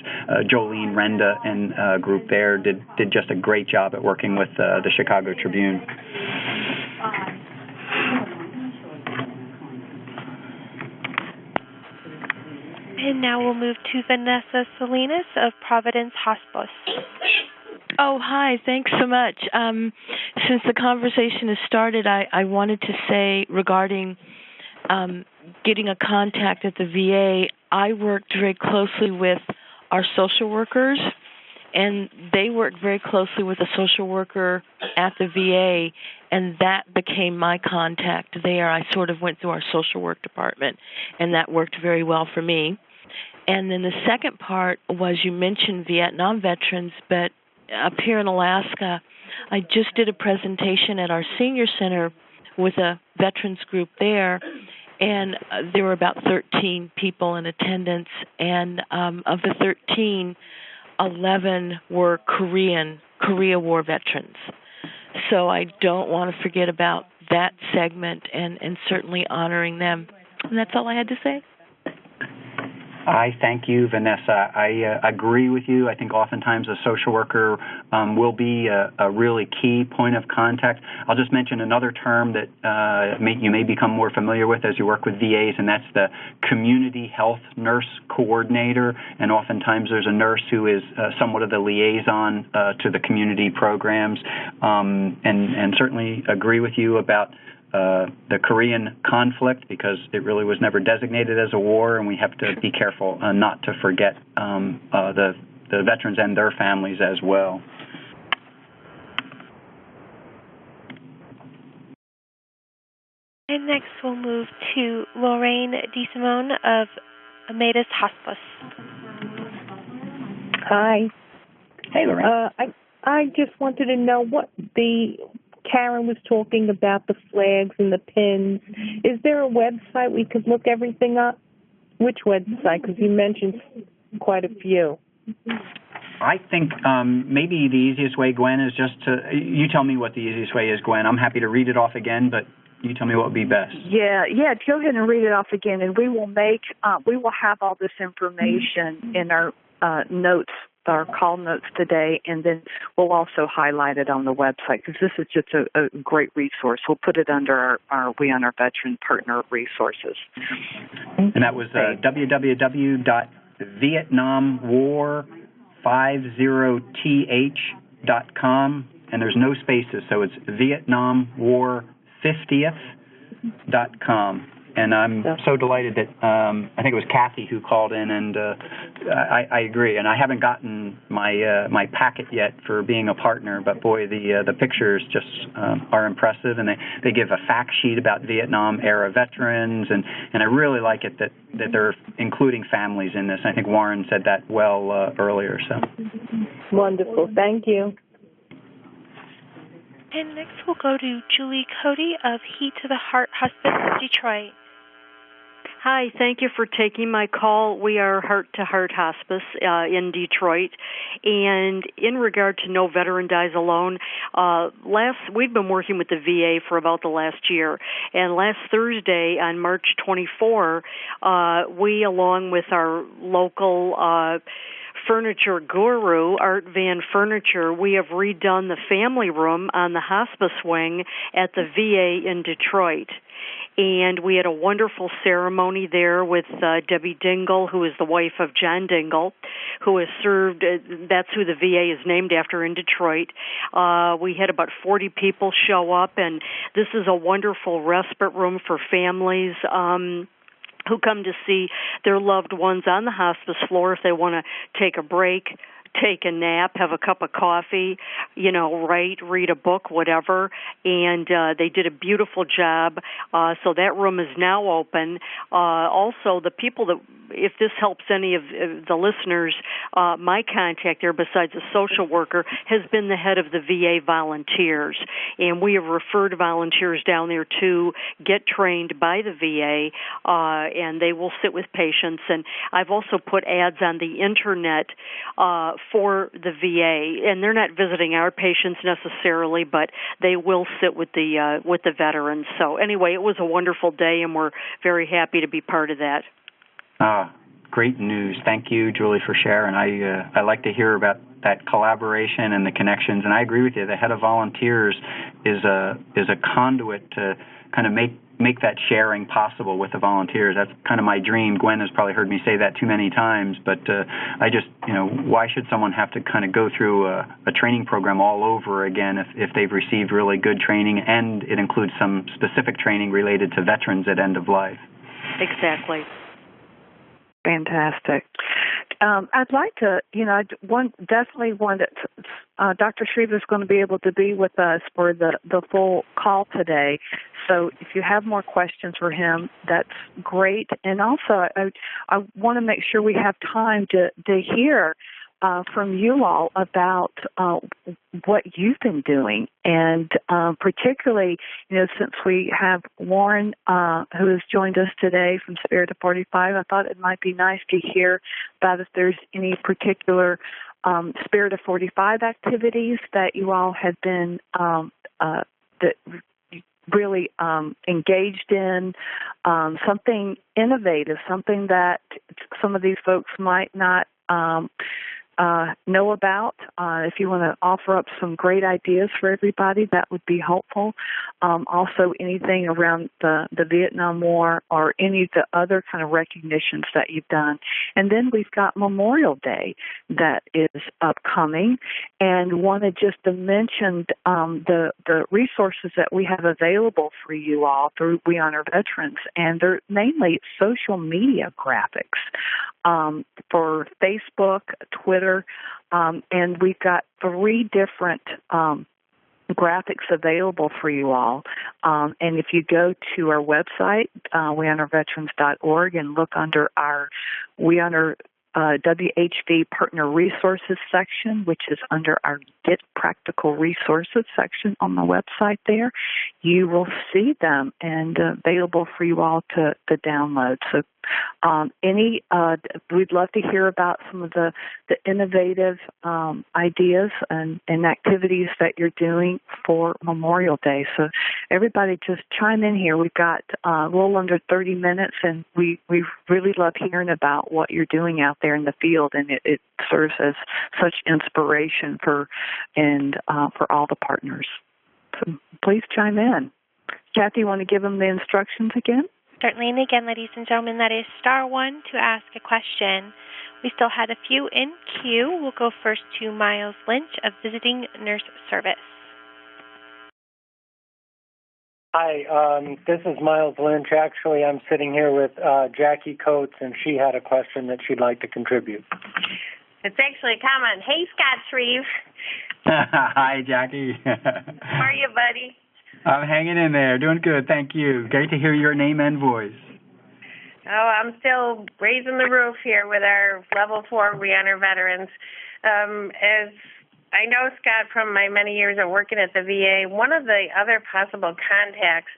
Jolene Renda and group there did just a great job at working with the Chicago Tribune. And now we'll move to Vanessa Salinas of Providence Hospice. Oh, hi. Thanks so much. Since the conversation has started, I wanted to say regarding getting a contact at the VA, I worked very closely with our social workers, and they worked very closely with a social worker at the VA, and that became my contact there. I sort of went through our social work department, and that worked very well for me. And then the second part was, you mentioned Vietnam veterans, but up here in Alaska, I just did a presentation at our senior center with a veterans group there, and there were about 13 people in attendance, and of the 13, 11 were Korea War veterans. So I don't want to forget about that segment and certainly honoring them. And that's all I had to say. I thank you, Vanessa. I agree with you. I think oftentimes a social worker will be a really key point of contact. I'll just mention another term that you may become more familiar with as you work with VAs, and that's the community health nurse coordinator. And oftentimes there's a nurse who is somewhat of the liaison to the community programs. And certainly agree with you about the Korean conflict, because it really was never designated as a war, and we have to be careful not to forget the veterans and their families as well. And next we'll move to Lorraine DeSimone of Amadeus Hospice. Hi. Hey, Lorraine. I just wanted to know what Karen was talking about, the flags and the pins. Is there a website we could look everything up? Which website? Because you mentioned quite a few. I think maybe the easiest way, Gwen, is just you tell me what the easiest way is, Gwen. I'm happy to read it off again, but you tell me what would be best. Yeah, go ahead and read it off again, and we will have all this information in our notes, our call notes today, and then we'll also highlight it on the website, because this is just a great resource. We'll put it under our We Honor Veteran Partner resources. And that was www.vavs.org. VietnamWar50th.com, and there's no spaces, so it's VietnamWar50th.com. And I'm so delighted that I think it was Kathy who called in, and I agree. And I haven't gotten my packet yet for being a partner, but boy, the pictures just are impressive, and they give a fact sheet about Vietnam era veterans, and I really like it that they're including families in this. I think Warren said that well earlier. So wonderful, thank you. And next we'll go to Julie Cody of Heat to the Heart Hospice of Detroit. Hi, thank you for taking my call. We are Heart to Heart Hospice in Detroit, and in regard to No Veteran Dies Alone, we've been working with the VA for about the last year, and last Thursday on March 24, we, along with our local furniture guru, Art Van Furniture, we have redone the family room on the hospice wing at the VA in Detroit. And we had a wonderful ceremony there with Debbie Dingle, who is the wife of John Dingle, who has served, that's who the VA is named after in Detroit. We had about 40 people show up, and this is a wonderful respite room for families who come to see their loved ones on the hospice floor if they want to take a break, take a nap, have a cup of coffee, write, read a book, whatever. And they did a beautiful job. So that room is now open. Also, the people that, if this helps any of the listeners, my contact there, besides a social worker, has been the head of the VA volunteers. And we have referred volunteers down there to get trained by the VA, and they will sit with patients. And I've also put ads on the Internet for the VA, and they're not visiting our patients necessarily, but they will sit with the veterans. So anyway, it was a wonderful day, and we're very happy to be part of that. Great news. Thank you, Julie, for sharing. I like to hear about that collaboration and the connections, and I agree with you. The head of volunteers is a conduit to kind of make that sharing possible with the volunteers. That's kind of my dream. Gwen has probably heard me say that too many times, but I just, why should someone have to kind of go through a training program all over again if they've received really good training, and it includes some specific training related to veterans at end of life? Exactly. Fantastic. I'd like to, definitely one that Dr. Shriver is going to be able to be with us for the full call today. So if you have more questions for him, that's great. And also, I want to make sure we have time to hear from you all about what you've been doing, and particularly, since we have Warren who has joined us today from Spirit of 45, I thought it might be nice to hear about if there's any particular Spirit of 45 activities that you all have been that really engaged in, something innovative, something that some of these folks might not know about. If you want to offer up some great ideas for everybody, that would be helpful. Also, anything around the Vietnam War or any of the other kind of recognitions that you've done. And then we've got Memorial Day that is upcoming, and wanted just to mention the resources that we have available for you all through We Honor Veterans, and they're mainly social media graphics for Facebook, Twitter, and we've got 3 different graphics available for you all. And if you go to our website, wehonorveterans.org, and look under our We Honor WHV Partner Resources section, which is under our Get Practical Resources section on the website there, you will see them and available for you all to download. So we'd love to hear about some of the innovative ideas and activities that you're doing for Memorial Day. So everybody just chime in here. We've got a little under 30 minutes, and we really love hearing about what you're doing out there in the field, and it serves as such inspiration for all the partners. So please chime in. Kathy, you want to give them the instructions again? Certainly. And again, ladies and gentlemen, that is star one to ask a question. We still had a few in queue. We'll go first to Miles Lynch of Visiting Nurse Service. Hi, this is Miles Lynch. Actually, I'm sitting here with Jackie Coates, and she had a question that she'd like to contribute. It's actually a comment. Hey, Scott Shreve. Hi, Jackie. How are you, buddy? I'm hanging in there. Doing good, thank you. Great to hear your name and voice. Oh, I'm still raising the roof here with our Level 4 We Honor Veterans. As I know, Scott, from my many years of working at the VA, one of the other possible contacts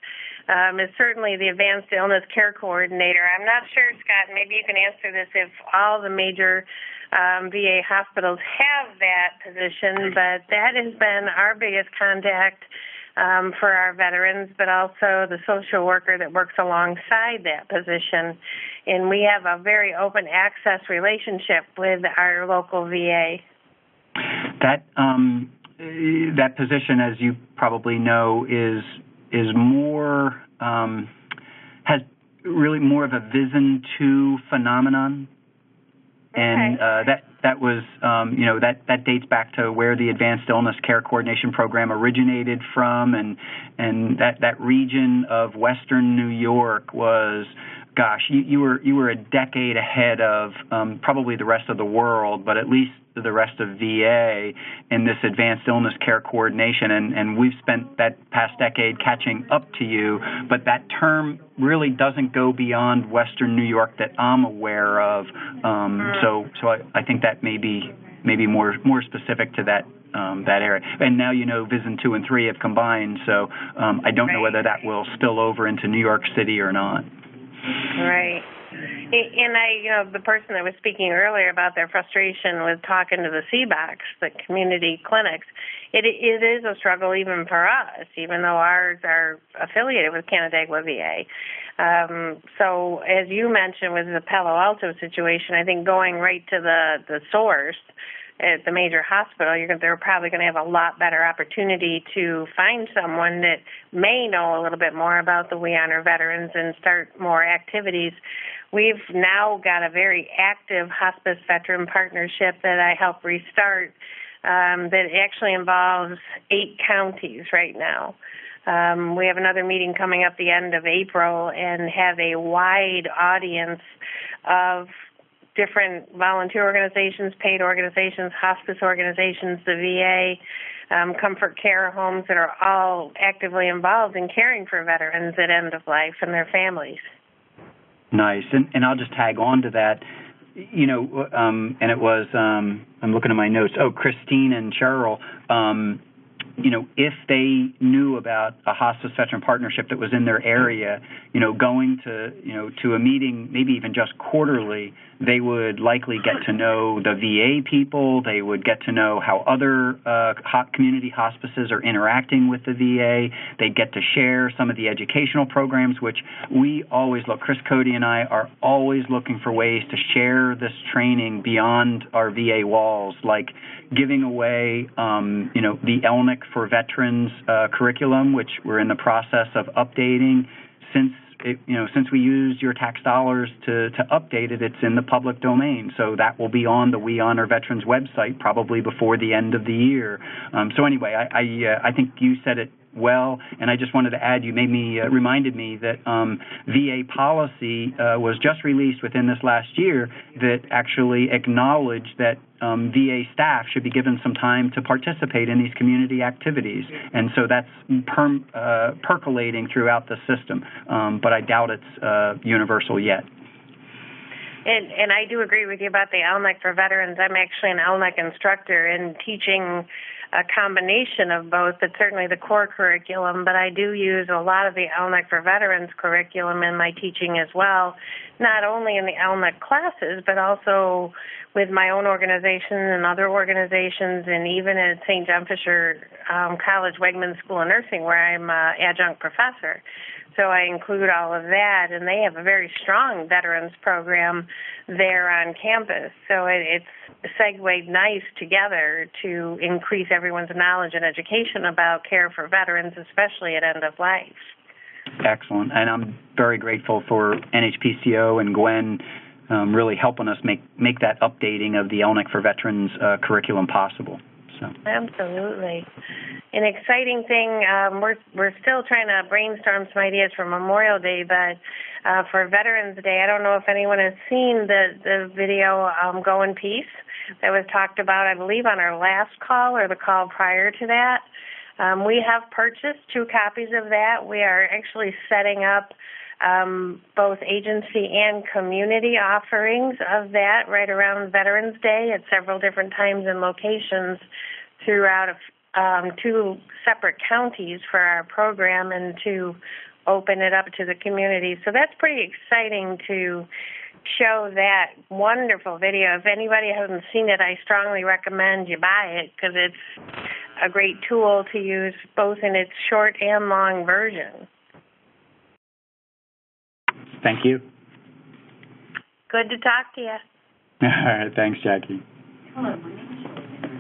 is certainly the Advanced Illness Care Coordinator. I'm not sure, Scott, maybe you can answer this, if all the major VA hospitals have that position, but that has been our biggest contact for our veterans, but also the social worker that works alongside that position. And we have a very open access relationship with our local VA. That position, as you probably know, is more has really more of a Vision 2 phenomenon. And that was, that dates back to where the Advanced Illness Care Coordination Program originated from, and that region of Western New York was, gosh, you were a decade ahead of probably the rest of the world, but at least the rest of VA in this Advanced Illness Care Coordination, and we've spent that past decade catching up to you, but that term really doesn't go beyond Western New York that I'm aware of. So I think that may be more specific to that area. And now Vision 2 and 3 have combined, so I don't know whether that will spill over into New York City or not. Right. And the person that was speaking earlier about their frustration with talking to the CBOCs, the community clinics, it is a struggle even for us, even though ours are affiliated with Canandaigua VA. So as you mentioned with the Palo Alto situation, I think going right to the source at the major hospital, they're probably going to have a lot better opportunity to find someone that may know a little bit more about the We Honor Veterans and start more activities. We've now got a very active hospice veteran partnership that I help restart that actually involves 8 counties right now. We have another meeting coming up the end of April and have a wide audience of different volunteer organizations, paid organizations, hospice organizations, the VA, comfort care homes that are all actively involved in caring for veterans at end of life and their families. Nice. And I'll just tag on to that. And it was, I'm looking at my notes. Oh, Christine and Cheryl, if they knew about a hospice veteran partnership that was in their area, going to a meeting, maybe even just quarterly, they would likely get to know the VA people. They would get to know how other community hospices are interacting with the VA. They'd get to share some of the educational programs, which we always look. Chris Cody and I are always looking for ways to share this training beyond our VA walls, like giving away, the ELNIC for Veterans curriculum, which we're in the process of updating. Since we used your tax dollars to update it, it's in the public domain. So that will be on the We Honor Veterans website probably before the end of the year. So anyway, I think you said it well, and I just wanted to add, you reminded me that VA policy was just released within this last year that actually acknowledged that VA staff should be given some time to participate in these community activities, and so that's percolating throughout the system, but I doubt it's universal yet. And I do agree with you about the ELNIC for veterans. I'm actually an ELNIC instructor and teaching a combination of both, but certainly the core curriculum, but I do use a lot of the ELNIC for veterans curriculum in my teaching as well, not only in the ELNIC classes, but also with my own organization and other organizations, and even at St. John Fisher College Wegman School of Nursing, where I'm an adjunct professor. So I include all of that, and they have a very strong veterans program there on campus. So it's segued nice together to increase everyone's knowledge and education about care for veterans, especially at end of life. Excellent. And I'm very grateful for NHPCO and Gwen really helping us make that updating of the ELNIC for Veterans curriculum possible. So. Absolutely. An exciting thing, we're still trying to brainstorm some ideas for Memorial Day, but for Veterans Day, I don't know if anyone has seen the video, Go in Peace, that was talked about, I believe, on our last call or the call prior to that. We have purchased 2 copies of that. We are actually setting up both agency and community offerings of that right around Veterans Day at several different times and locations throughout 2 separate counties for our program and to open it up to the community. So that's pretty exciting to show that wonderful video. If anybody hasn't seen it, I strongly recommend you buy it because it's a great tool to use both in its short and long version. Thank you. Good to talk to you. All right. Thanks, Jackie.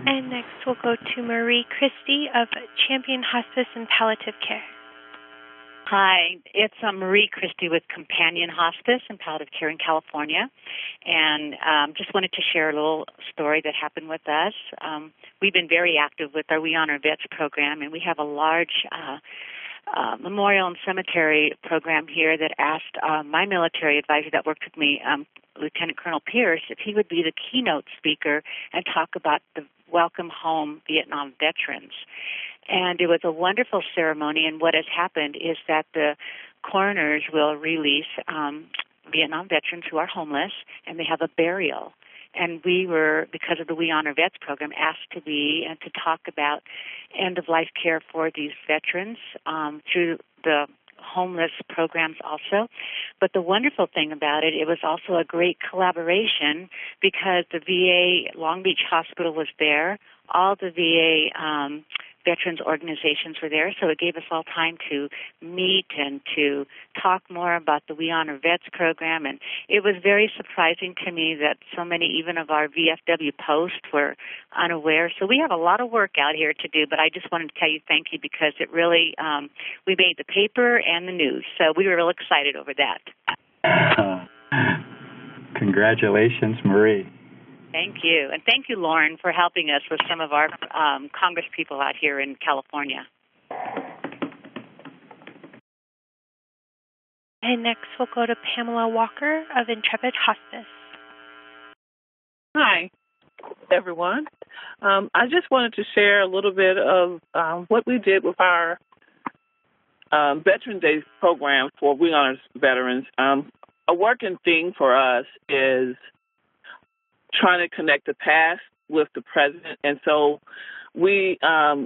And next we'll go to Marie Christie of Champion Hospice and Palliative Care. Hi, it's Marie Christie with Companion Hospice and Palliative Care in California, and just wanted to share a little story that happened with us. We've been very active with our We Honor Vets program, and we have a large memorial and cemetery program here that asked my military advisor that worked with me, Lieutenant Colonel Pierce, if he would be the keynote speaker and talk about the Welcome Home Vietnam veterans. And it was a wonderful ceremony, and what has happened is that the coroners will release Vietnam veterans who are homeless, and they have a burial. And we were, because of the We Honor Vets program, asked to be and to talk about end-of-life care for these veterans through the homeless programs also. But the wonderful thing about it, it was also a great collaboration because the VA Long Beach Hospital was there, all the VA veterans organizations were there, so it gave us all time to meet and to talk more about the We Honor Vets program. And it was very surprising to me that so many even of our VFW posts were unaware. So we have a lot of work out here to do, but I just wanted to tell you thank you because it really, we made the paper and the news. So we were real excited over that. Congratulations, Marie. Thank you. And thank you, Lauren, for helping us with some of our Congress people out here in California. And next we'll go to Pamela Walker of Intrepid Hospice. Hi, everyone. I just wanted to share a little bit of what we did with our Veterans Day program for We Honor Veterans. A working thing for us is trying to connect the past with the present. And so we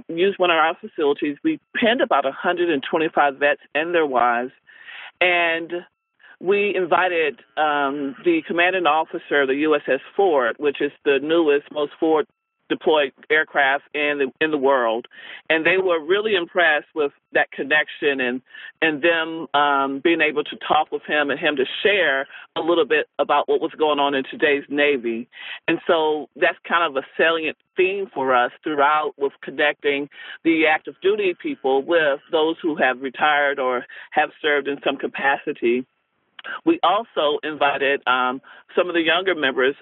used one of our facilities. We pinned about 125 vets and their wives, and we invited the commanding officer of the USS Ford, which is the newest, most forward deployed aircraft in the world, and they were really impressed with that connection and them being able to talk with him and him to share a little bit about what was going on in today's Navy. And so that's kind of a salient theme for us throughout with connecting the active duty people with those who have retired or have served in some capacity. We also invited some of the younger members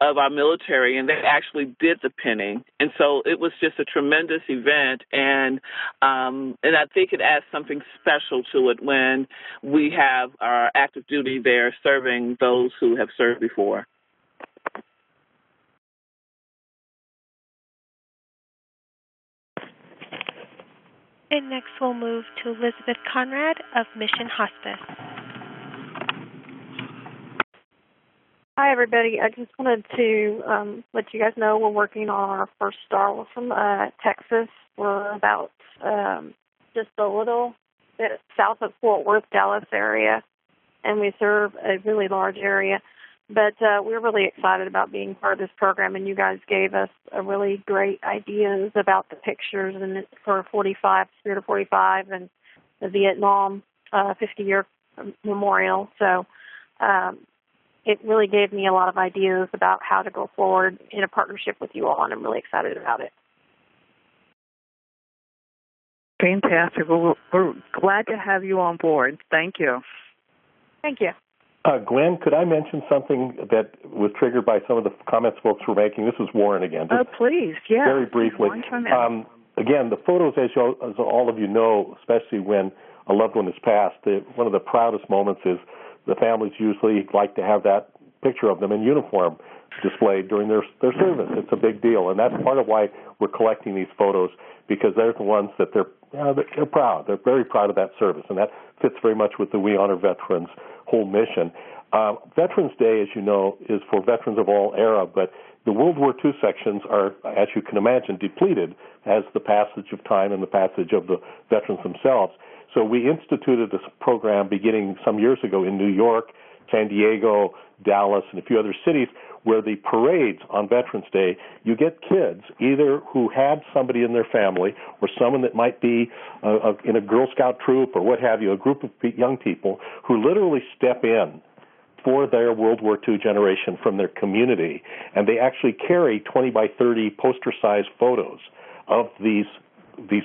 of our military, and they actually did the pinning. And so it was just a tremendous event, and I think it adds something special to it when we have our active duty there serving those who have served before. And next we'll move to Elizabeth Conrad of Mission Hospice. Hi, everybody. I just wanted to let you guys know we're working on our first star from Texas. We're about just a little bit south of Fort Worth, Dallas area, and we serve a really large area. But we're really excited about being part of this program, and you guys gave us a really great ideas about the pictures and for 45, Spirit of 45, and the Vietnam 50-year memorial. So it really gave me a lot of ideas about how to go forward in a partnership with you all, and I'm really excited about it. Fantastic. Well, we're glad to have you on board. Thank you. Thank you. Gwen, could I mention something that was triggered by some of the comments folks were making? This is Warren again. Please, yeah. Very briefly. Again, the photos, as all of you know, especially when a loved one has passed, one of the proudest moments is the families usually like to have that picture of them in uniform displayed during their service. It's a big deal, and that's part of why we're collecting these photos, because they're the ones that they're proud. They're very proud of that service, and that fits very much with the We Honor Veterans whole mission. Veterans Day, as you know, is for veterans of all era, but the World War II sections are, as you can imagine, depleted as the passage of time and the passage of the veterans themselves. So we instituted this program beginning some years ago in New York, San Diego, Dallas, and a few other cities, where the parades on Veterans Day, you get kids either who had somebody in their family or someone that might be in a Girl Scout troop or what have you, a group of young people who literally step in for their World War II generation from their community, and they actually carry 20 by 30 poster-sized photos of these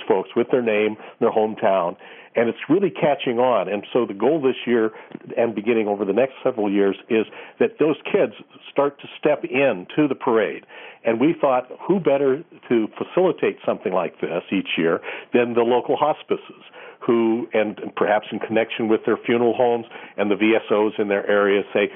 folks with their name, their hometown, and it's really catching on. And so the goal this year and beginning over the next several years is that those kids start to step in to the parade. And we thought, who better to facilitate something like this each year than the local hospices, who, and perhaps in connection with their funeral homes and the VSOs in their area, say,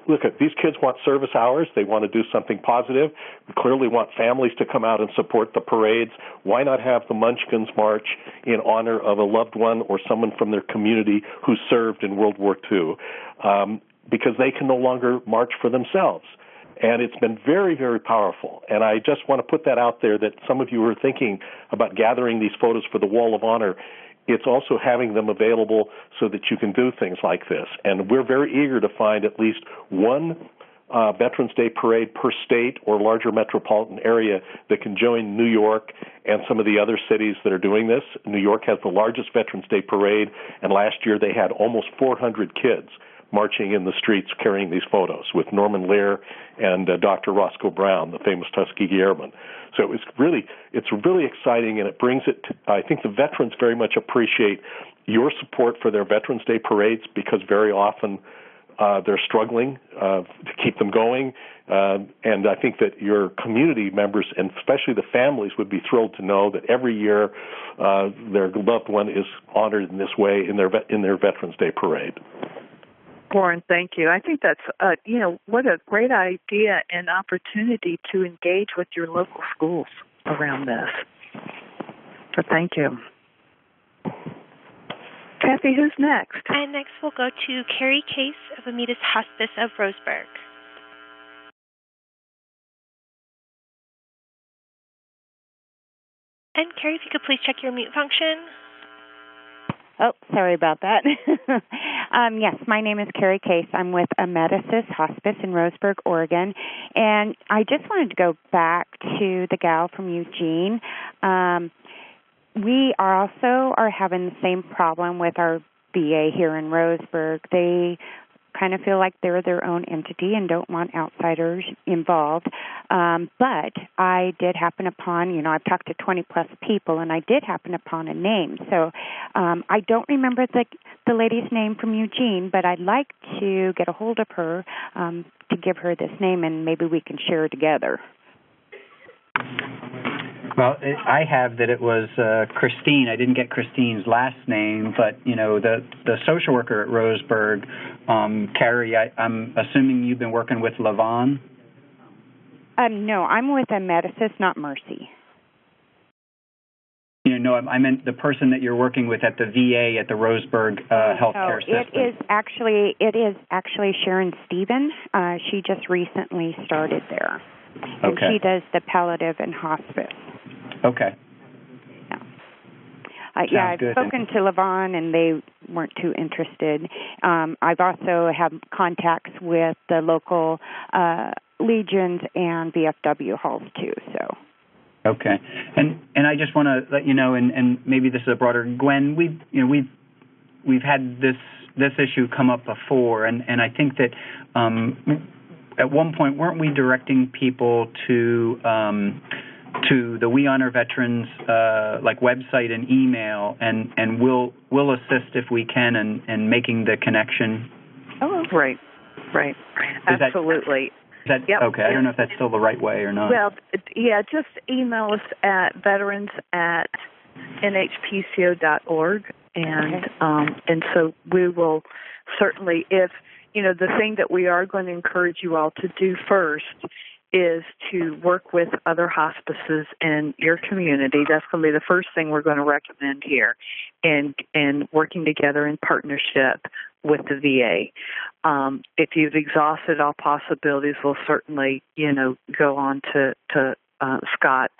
look, these kids want service hours. They want to do something positive. We clearly want families to come out and support the parades. Why not have the Munchkins March in honor of a loved one or someone from their community who served in World War II? Because they can no longer march for themselves. And it's been very, very powerful. And I just want to put that out there, that some of you are thinking about gathering these photos for the Wall of Honor. It's also having them available so that you can do things like this. And we're very eager to find at least one Veterans Day parade per state or larger metropolitan area that can join New York and some of the other cities that are doing this. New York has the largest Veterans Day parade, and last year they had almost 400 kids marching in the streets carrying these photos with Norman Lear and Dr. Roscoe Brown, the famous Tuskegee Airman. So it's really exciting, and it brings it to, I think the veterans very much appreciate your support for their Veterans Day parades, because very often they're struggling to keep them going. And I think that your community members, and especially the families, would be thrilled to know that every year their loved one is honored in this way in their Veterans Day parade. Warren, thank you. I think that's, what a great idea and opportunity to engage with your local schools around this. So thank you. Kathy, who's next? And next we'll go to Carrie Case of Amidas Hospice of Roseburg. And Carrie, if you could please check your mute function. Oh, sorry about that. Yes, my name is Carrie Case. I'm with Amedisys Hospice in Roseburg, Oregon. And I just wanted to go back to the gal from Eugene. We are having the same problem with our VA here in Roseburg. They kind of feel like they're their own entity and don't want outsiders involved. But I did happen upon, I've talked to 20-plus people, and I did happen upon a name. So I don't remember the lady's name from Eugene, but I'd like to get a hold of her to give her this name, and maybe we can share together. Well, I have that it was Christine. I didn't get Christine's last name, but, the social worker at Roseburg, Carrie, I'm assuming you've been working with LaVon? No, I'm with Amedisys, not Mercy. No, I meant the person that you're working with at the VA at the Roseburg healthcare system. It is actually Sharon Stephen. She just recently started there. And Okay. She does the palliative and hospice. Okay. Yeah, I've spoken to LaVon, and they weren't too interested. I've also had contacts with the local Legions and VFW halls too. So. Okay, and I just want to let you know, and maybe this is a broader Gwen. We've had this issue come up before, and I think that at one point weren't we directing people to to the We Honor Veterans website and email, and we'll assist if we can in making the connection. Oh, right. Absolutely. Yep. Okay? I don't know if that's still the right way or not. Well, yeah, just email us at veterans@nhpco.org, and so we will certainly, if the thing that we are going to encourage you all to do first is to work with other hospices in your community. That's going to be the first thing we're going to recommend here, and working together in partnership with the VA. If you've exhausted all possibilities, we'll certainly, go on to Scott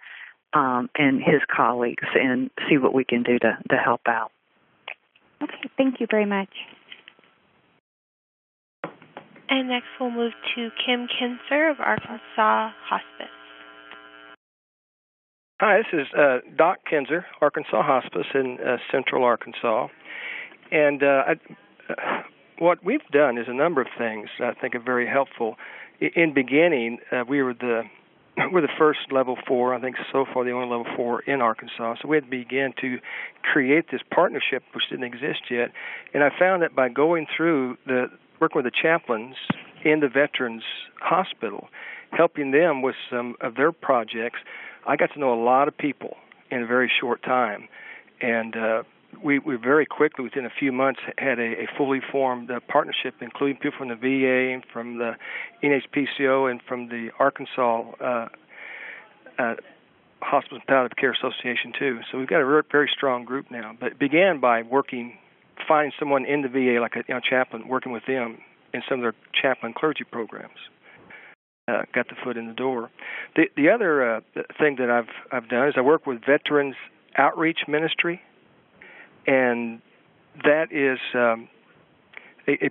and his colleagues and see what we can do to help out. Okay, thank you very much. And next we'll move to Kim Kinzer of Arkansas Hospice. Hi, this is Doc Kinzer, Arkansas Hospice in Central Arkansas. And what we've done is a number of things I think are very helpful. In beginning, we're the first level 4, I think so far the only level 4 in Arkansas. So we had to begin to create this partnership which didn't exist yet. And I found that by going through working with the chaplains in the Veterans Hospital, helping them with some of their projects, I got to know a lot of people in a very short time. And we very quickly, within a few months, had a fully formed partnership, including people from the VA and from the NHPCO and from the Arkansas Hospice and Palliative Care Association, too. So we've got a very strong group now. But it began by finding someone in the VA, like a chaplain, working with them in some of their chaplain clergy programs. Got the foot in the door. The other thing that I've done is I work with Veterans Outreach Ministry, and that is a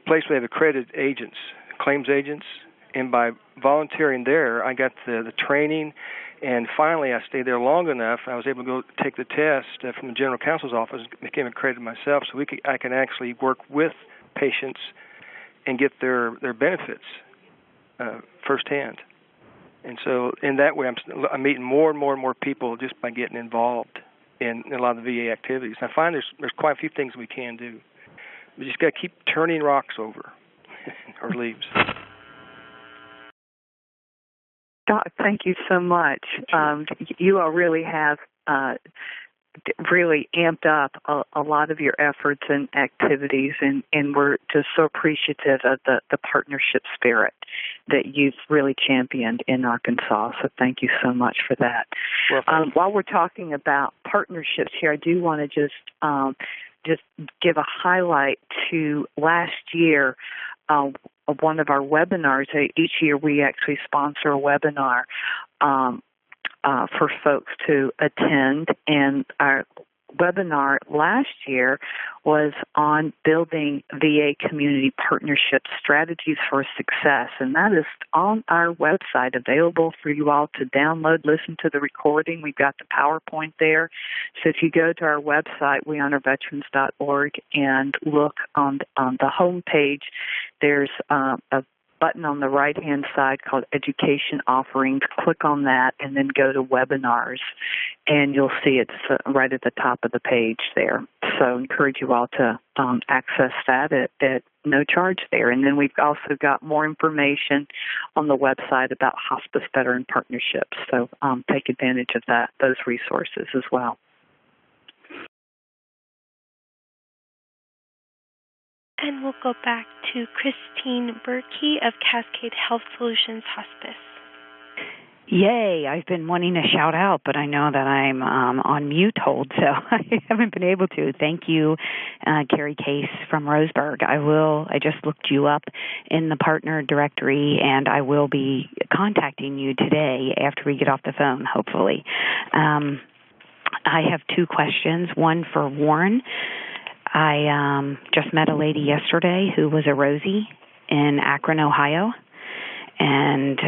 place where they have accredited agents, claims agents, and by volunteering there, I got the training, and finally I stayed there long enough, I was able to go take the test from the General Counsel's office, became accredited myself, so I can actually work with patients and get their benefits firsthand. And so in that way, I'm meeting more and more people just by getting involved in a lot of the VA activities. I find there's quite a few things we can do. We just got to keep turning rocks over or leaves. Doc, thank you so much. You all really have really amped up a lot of your efforts and activities, and we're just so appreciative of the partnership spirit that you've really championed in Arkansas. So thank you so much for that. Well, while we're talking about partnerships here, I do want to just give a highlight to last year. One of our webinars. Each year we actually sponsor a webinar for folks to attend, and our webinar last year was on building VA community partnership strategies for success, and that is on our website, available for you all to download, listen to the recording. We've got the PowerPoint there. So if you go to our website, wehonorveterans.org, and look on the home page, there's a button on the right-hand side called Education Offerings. Click on that and then go to Webinars, and you'll see it's right at the top of the page there. So I encourage you all to access that at no charge there. And then we've also got more information on the website about hospice veteran partnerships. So take advantage of those resources as well. And we'll go back to Christine Berkey of Cascade Health Solutions Hospice. Yay, I've been wanting to shout out, but I know that I'm on mute hold, so I haven't been able to. Thank you, Carrie Case from Roseburg. I just looked you up in the partner directory, and I will be contacting you today after we get off the phone, hopefully. I have two questions, one for Warren. I just met a lady yesterday who was a Rosie in Akron, Ohio, and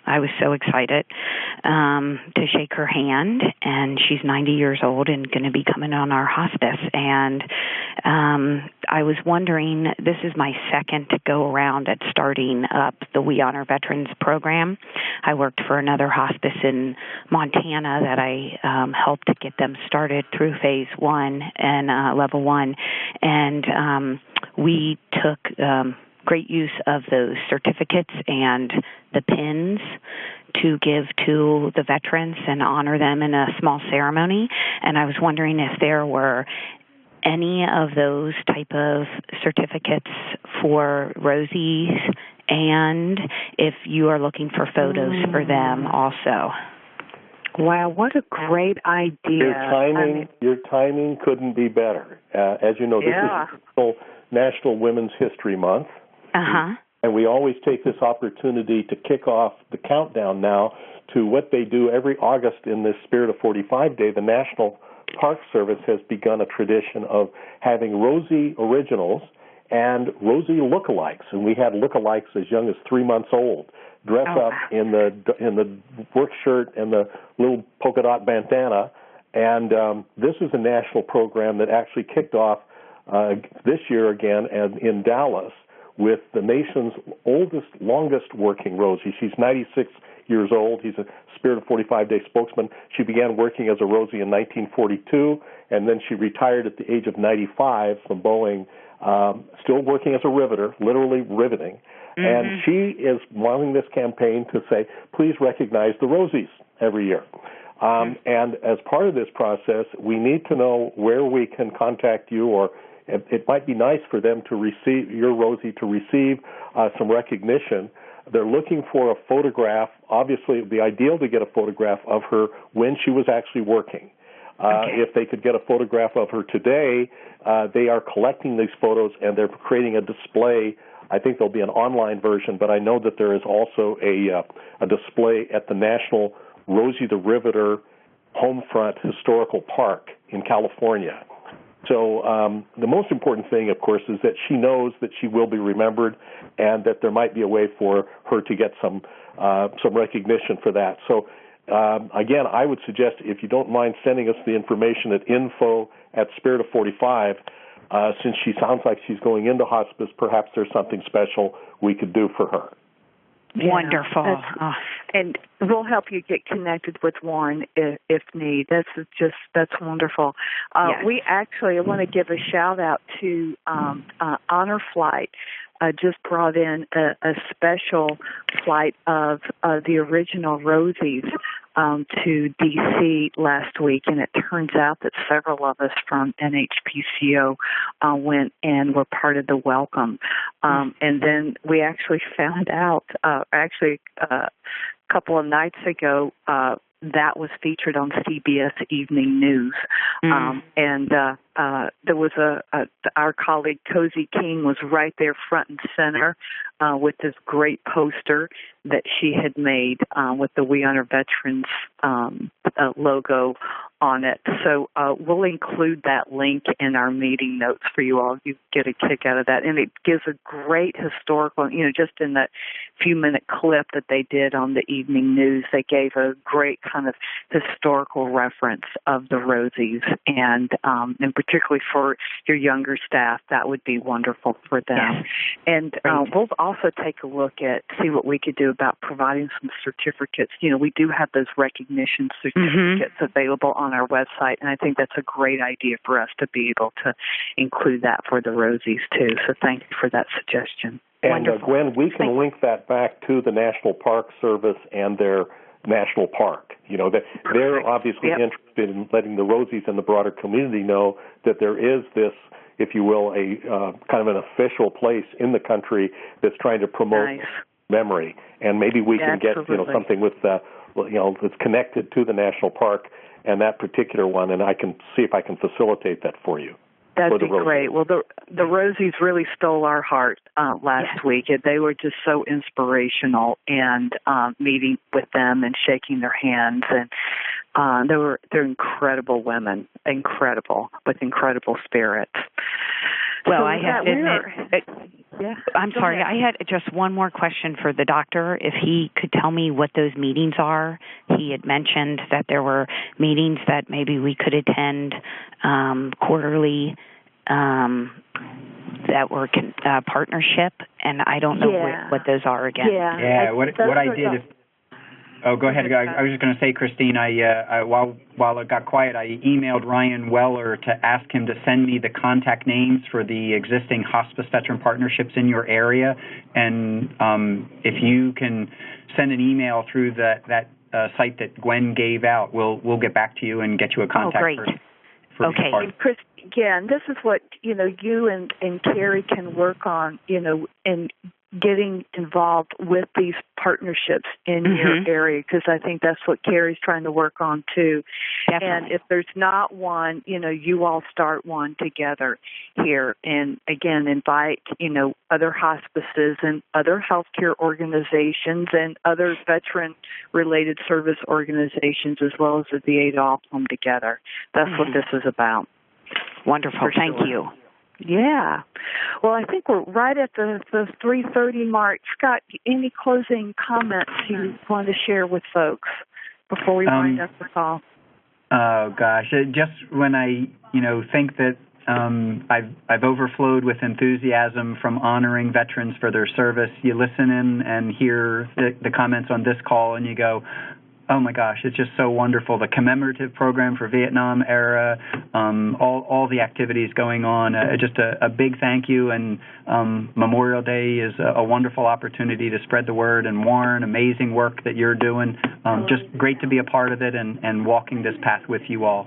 I was so excited to shake her hand, and she's 90 years old and going to be coming on our hospice. And I was wondering, this is my second go around at starting up the We Honor Veterans program. I worked for another hospice in Montana that I helped to get them started through phase 1 and level 1, and we took great use of those certificates and the pins to give to the veterans and honor them in a small ceremony. And I was wondering if there were any of those type of certificates for Rosie's, and if you are looking for photos for them also. Wow, what a great idea. Your timing couldn't be better. As you know, this is National Women's History Month. And we always take this opportunity to kick off the countdown now to what they do every August in this Spirit of 45 Day. The National Park Service has begun a tradition of having Rosie originals and Rosie lookalikes. And we had lookalikes as young as 3 months old, dress up in the work shirt and the little polka dot bandana. And this is a national program that actually kicked off this year again and in Dallas with the nation's oldest, longest working Rosie. She's 96 years old. He's a Spirit of 45 Day spokesman. She began working as a Rosie in 1942, and then she retired at the age of 95 from Boeing, still working as a riveter, literally riveting. And she is wanting this campaign to say, please recognize the Rosies every year. And as part of this process, we need to know where we can contact you, or it might be nice for them to receive, your Rosie to receive some recognition. They're looking for a photograph. Obviously, it would be ideal to get a photograph of her when she was actually working. If they could get a photograph of her today, they are collecting these photos and they're creating a display. I think there'll be an online version, but I know that there is also a display at the National Rosie the Riveter Homefront Historical Park in California. So the most important thing, of course, is that she knows that she will be remembered and that there might be a way for her to get some recognition for that. So, again, I would suggest, if you don't mind sending us the information at info@Spirit of 45, since she sounds like she's going into hospice, perhaps there's something special we could do for her. Wonderful. And we'll help you get connected with Warren if need. That's wonderful. We actually, I want to give a shout out to Honor Flight. Just brought in a special flight of the original Rosies to D.C. last week, and it turns out that several of us from NHPCO went and were part of the welcome. And then we actually found out, a couple of nights ago, that was featured on CBS Evening News. And there was our colleague Cozy King was right there front and center with this great poster that she had made with the We Honor Veterans logo on it. So we'll include that link in our meeting notes for you all. You get a kick out of that. And it gives a great historical, just in that few-minute clip that they did on the Evening News, they gave a great kind of historical reference of the Rosies. And particularly for your younger staff, that would be wonderful for them. Yes. And we'll also take a look at, see what we could do about providing some certificates. We do have those recognition certificates available on our website, and I think that's a great idea for us to be able to include that for the Rosies, too. So thank you for that suggestion. And Gwen, we can link that back to the National Park Service and their national park. They're obviously interested in letting the Rosies and the broader community know that there is this, if you will, a kind of an official place in the country that's trying to promote memory. And maybe we can get something with that's connected to the national park and that particular one, and I can see if I can facilitate that for you. That'd be great. Well, the Rosies really stole our heart last week. They were just so inspirational, and meeting with them and shaking their hands, and they're incredible women, with incredible spirits. Well, so I have to admit, I'm sorry, ahead. I had just one more question for the doctor. If he could tell me what those meetings are. He had mentioned that there were meetings that maybe we could attend quarterly that were partnership, and I don't know what those are again. Yeah, what I did is... Oh, go ahead. I was just going to say, Christine, while it got quiet, I emailed Ryan Weller to ask him to send me the contact names for the existing hospice veteran partnerships in your area. And if you can send an email through that site that Gwen gave out, we'll get back to you and get you a contact for okay. each Chris, and this is what, you and Carrie can work on, and getting involved with these partnerships in your area, because I think that's what Carrie's trying to work on too. Definitely. And if there's not one, you all start one together here, and again invite other hospices and other healthcare organizations and other veteran-related service organizations, as well as the VA, to all come together. That's what this is about. Wonderful. Thank you. Yeah. Well, I think we're right at the 3:30 mark. Scott, any closing comments you want to share with folks before we wind up the call? Oh gosh, just when I think that I've overflowed with enthusiasm from honoring veterans for their service, you listen in and hear the comments on this call, and you go, oh my gosh, it's just so wonderful. The commemorative program for Vietnam era, all the activities going on. Just a big thank you. And Memorial Day is a wonderful opportunity to spread the word. And Warren, amazing work that you're doing. Just great to be a part of it and walking this path with you all.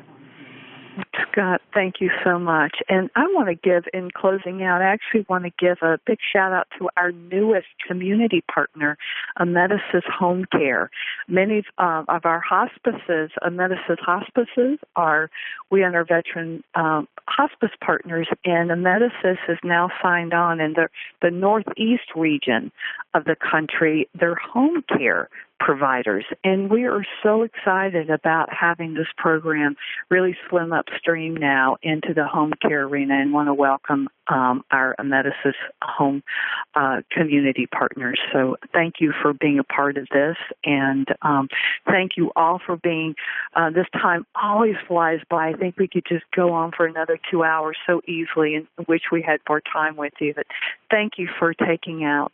Scott, thank you so much. And I want to give, in closing out, I actually want to give a big shout out to our newest community partner, Amedisys Home Care. Many of our hospices, Amedisys hospices, We Honor Veteran hospice partners, and Amedisys is now signed on in the Northeast region of the country. They're home care providers, and we are so excited about having this program really swim upstream now into the home care arena, and want to welcome our Amedisys home community partners. So thank you for being a part of this, and thank you all for being, this time always flies by. I think we could just go on for another 2 hours so easily, and wish we had more time with you. But thank you for taking out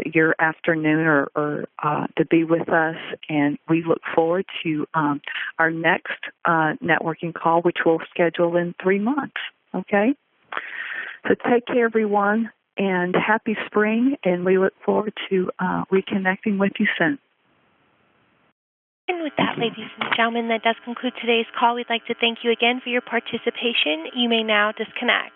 your afternoon or to be with us, and we look forward to our next networking call, which we'll schedule in 3 months. Okay? So take care, everyone, and happy spring, and we look forward to reconnecting with you soon. And with that, ladies and gentlemen, that does conclude today's call. We'd like to thank you again for your participation. You may now disconnect.